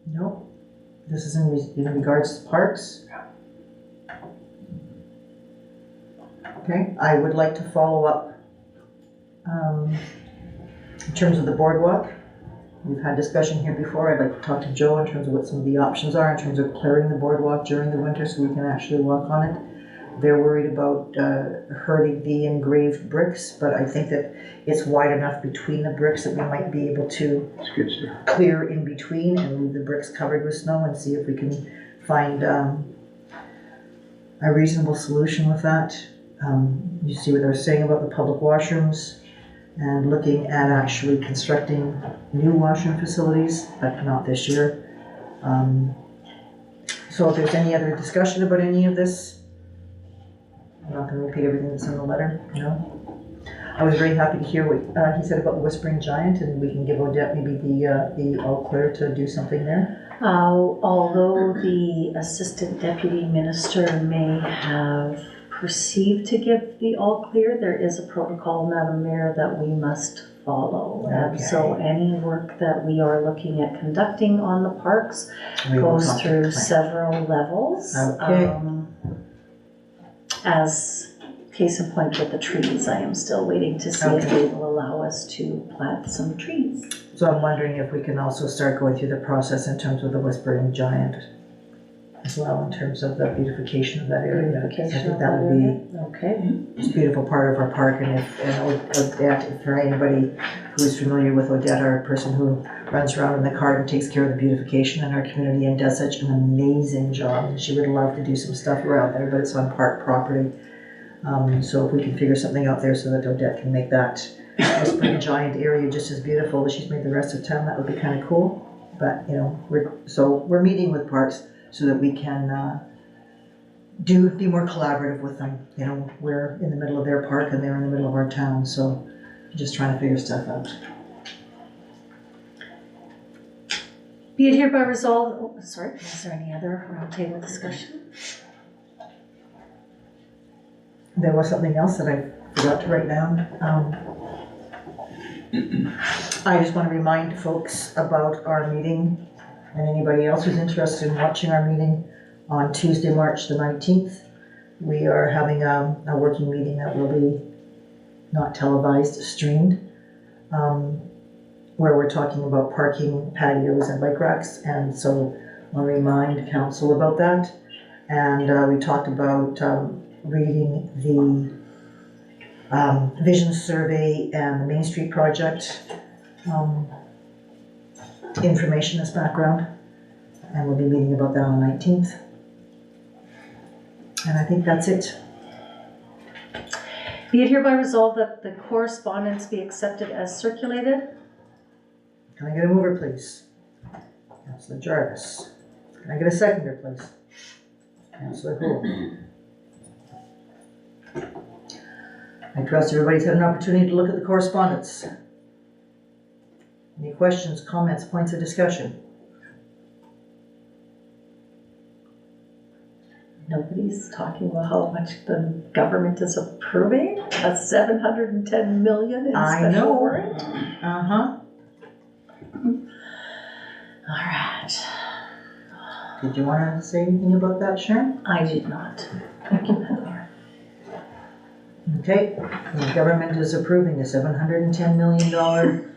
No. This is in regards to parks? Okay, I would like to follow up in terms of the boardwalk. We've had discussion here before. I'd like to talk to Joe in terms of what some of the options are in terms of clearing the boardwalk during the winter so we can actually walk on it. They're worried about hurting the engraved bricks, but I think that it's wide enough between the bricks that we might be able to clear in between and leave the bricks covered with snow and see if we can find a reasonable solution with that. You see what I was saying about the public washrooms and looking at actually constructing new washroom facilities, but not this year. So if there's any other discussion about any of this, I'm not going to repeat everything that's in the letter, no? I was very happy to hear what he said about the Whispering Giant, and we can give Odette maybe the all clear to do something there. Although the Assistant Deputy Minister may have proceed to give the all clear, there is a protocol, Madam Mayor, that we must follow. And so any work that we are looking at conducting on the parks We will goes talk to through Claire. several levels. Okay. As case in point with the trees, I am still waiting to see if they will allow us to plant some trees. So I'm wondering if we can also start going through the process in terms of the Whispering Giant as well, in terms of the beautification of that area. I think that would be Okay. it's a beautiful part of our park, and Odette, for anybody who's familiar with Odette, our person who runs around in the cart and takes care of the beautification in our community and does such an amazing job, and she would love to do some stuff around there, but it's on park property. So if we can figure something out there so that Odette can make that Whispering Giant area just as beautiful as she's made the rest of town, that would be kind of cool. But, you know, we're meeting with parks so that we can be more collaborative with them. You know, we're in the middle of their park and they're in the middle of our town, so just trying to figure stuff out. Be it hereby resolved, is there any other roundtable discussion? There was something else that I forgot to write down. I just want to remind folks about our meeting, and anybody else who's interested in watching our meeting on Tuesday, March the 19th. We are having a working meeting that will be not televised, streamed, where we're talking about parking, patios, and bike racks, and so I'll remind council about that. And we talked about reading the vision survey and the Main Street project information as background, and we'll be meeting about that on the 19th. And I think that's it. Be it hereby resolved that the correspondence be accepted as circulated. Can I get a mover, please? Councillor Jarvis. Can I get a seconder, please? Councillor Houle. I trust everybody's had an opportunity to look at the correspondence. Any questions, comments, points of discussion? Nobody's talking about how much the government is approving, a 710 million in I know. special warrant. Uh-huh. All right, Did you want to say anything about that, Sharon? I did not. Thank you, Heather. Okay, the government is approving a $710 million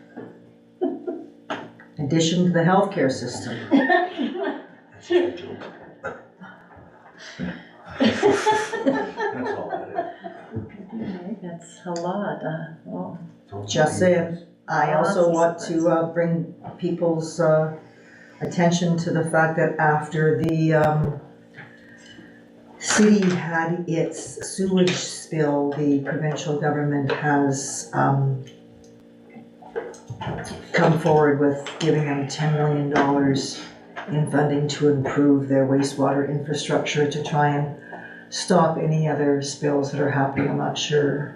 addition to the healthcare system. That's your joke. That's all that That's a lot, well, is. Just saying. I also want to bring people's attention to the fact that after the city had its sewage spill, the provincial government has come forward with giving them $10 million in funding to improve their wastewater infrastructure to try and stop any other spills that are happening. I'm not sure.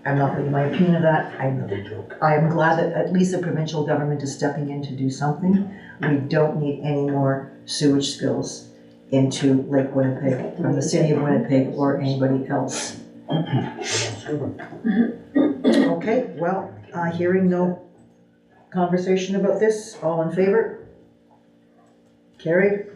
I'm not going to give my opinion of that. Another joke. I am glad that at least the provincial government is stepping in to do something. We don't need any more sewage spills into Lake Winnipeg from the city of Winnipeg or anybody else. Okay, well, hearing no conversation about this, all in favor? Carried.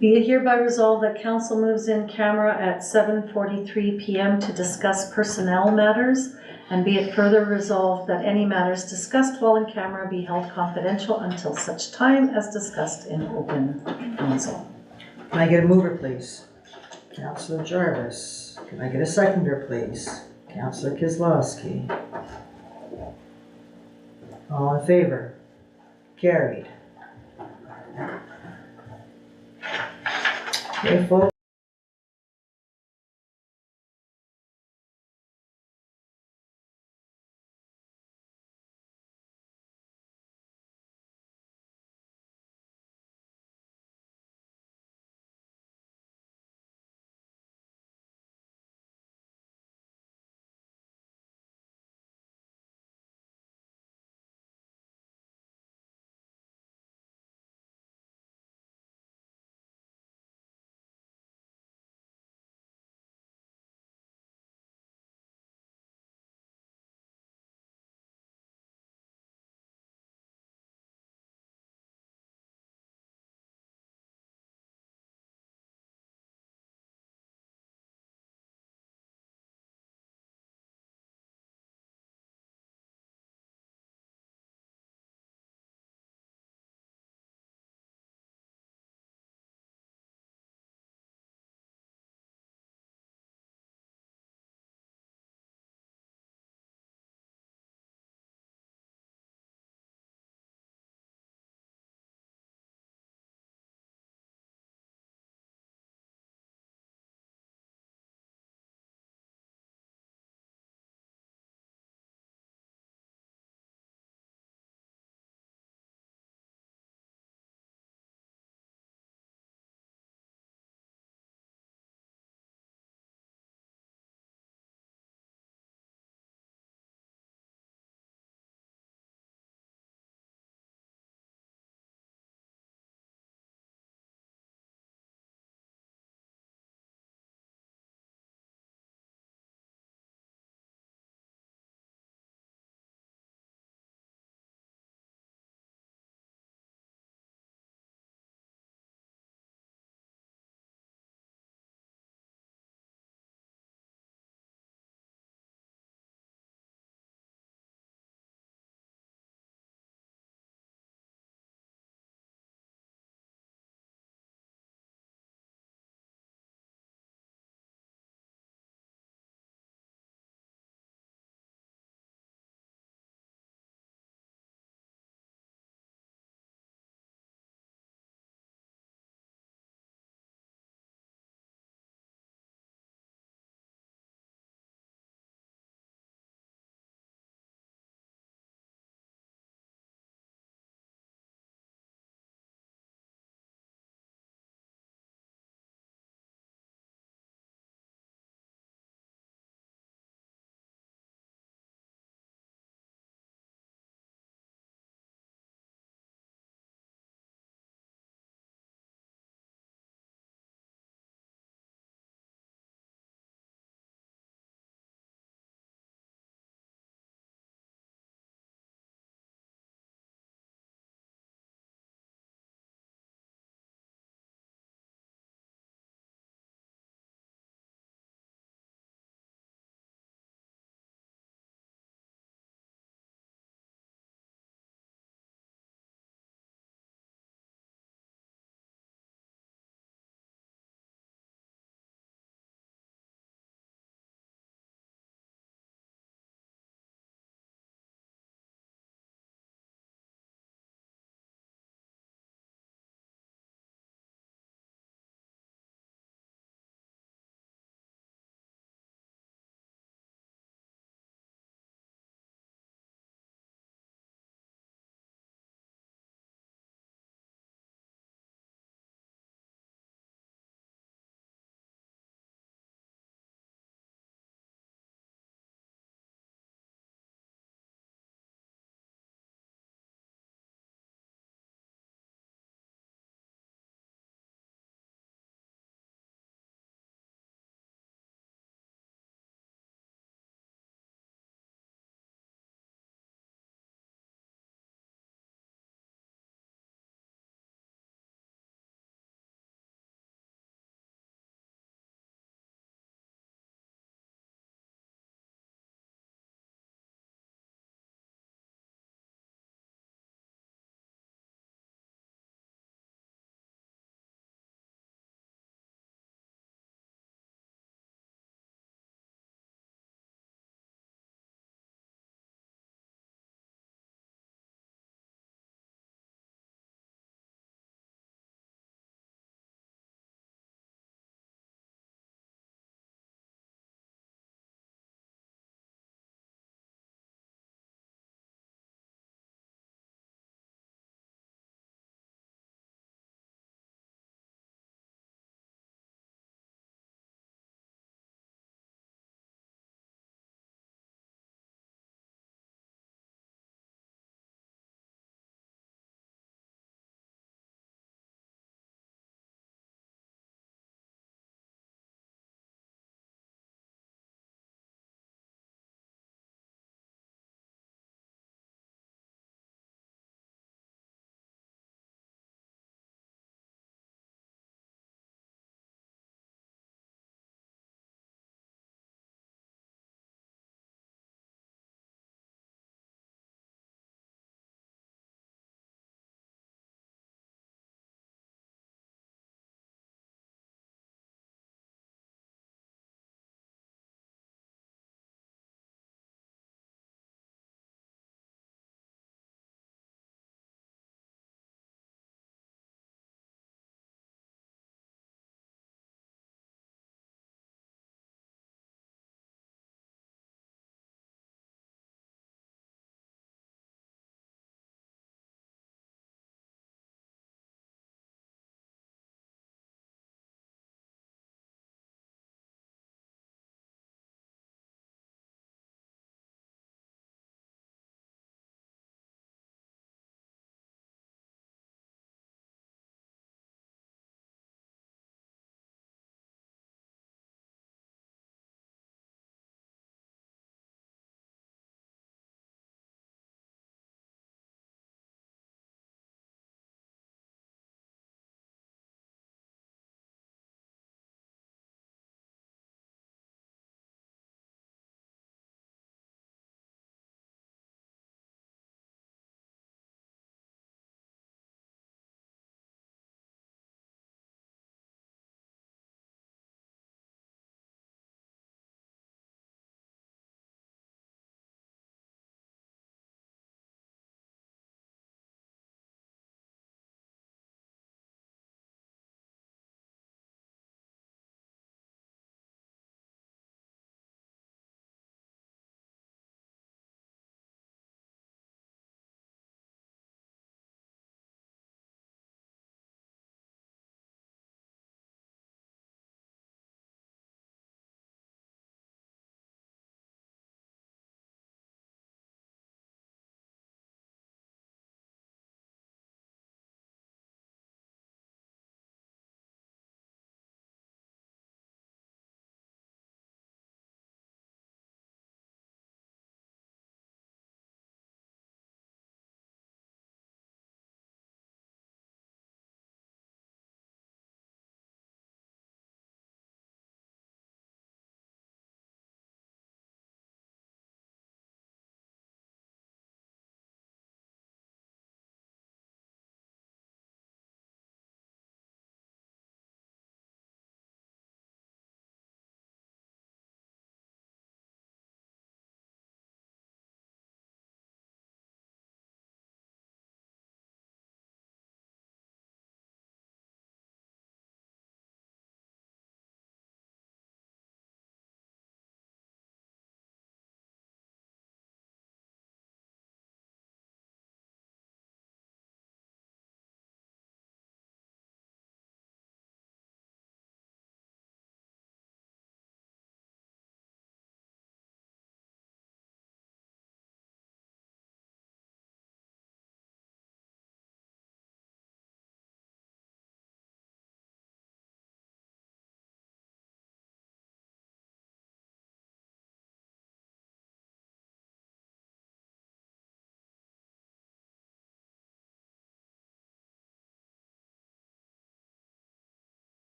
be it hereby resolved that council moves in camera at 7:43 PM to discuss personnel matters, and be it further resolved that any matters discussed while in camera be held confidential until such time as discussed in open council. Can I get a mover, please? Councillor Jarvis. Can I get a seconder, please? Councillor Kozlowski. All in favor? Carried. Okay, folks.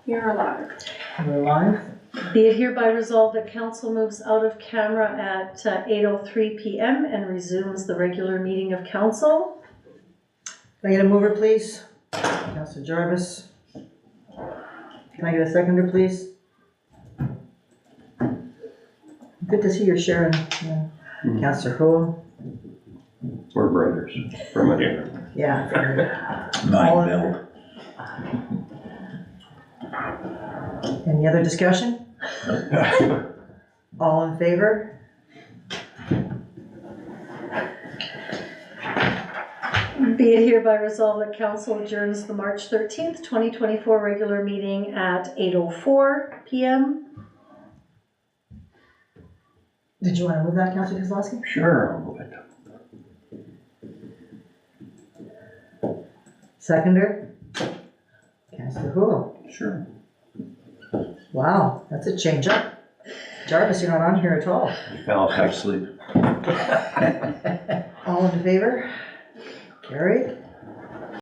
You're alive. We're live. Be it hereby resolved that council moves out of camera at 8:03 PM and resumes the regular meeting of council. Can I get a mover, please? Councillor Jarvis. Can I get a seconder, please? Good to see you're sharing. Yeah. Councillor Cool. We're brothers from a different. Yeah. All Mine, in- Bill. Any other discussion? All in favor? Be it hereby resolved that council adjourns the March 13th, 2024 regular meeting at 8:04 PM. Did you want to move that, Councillor Kozlowski? Sure, I'll move it. Seconder? Councillor Cool. Sure. Wow, that's a change up. Jarvis, you're not on here at all. You fell Half asleep. sleep. All in favor? Carried.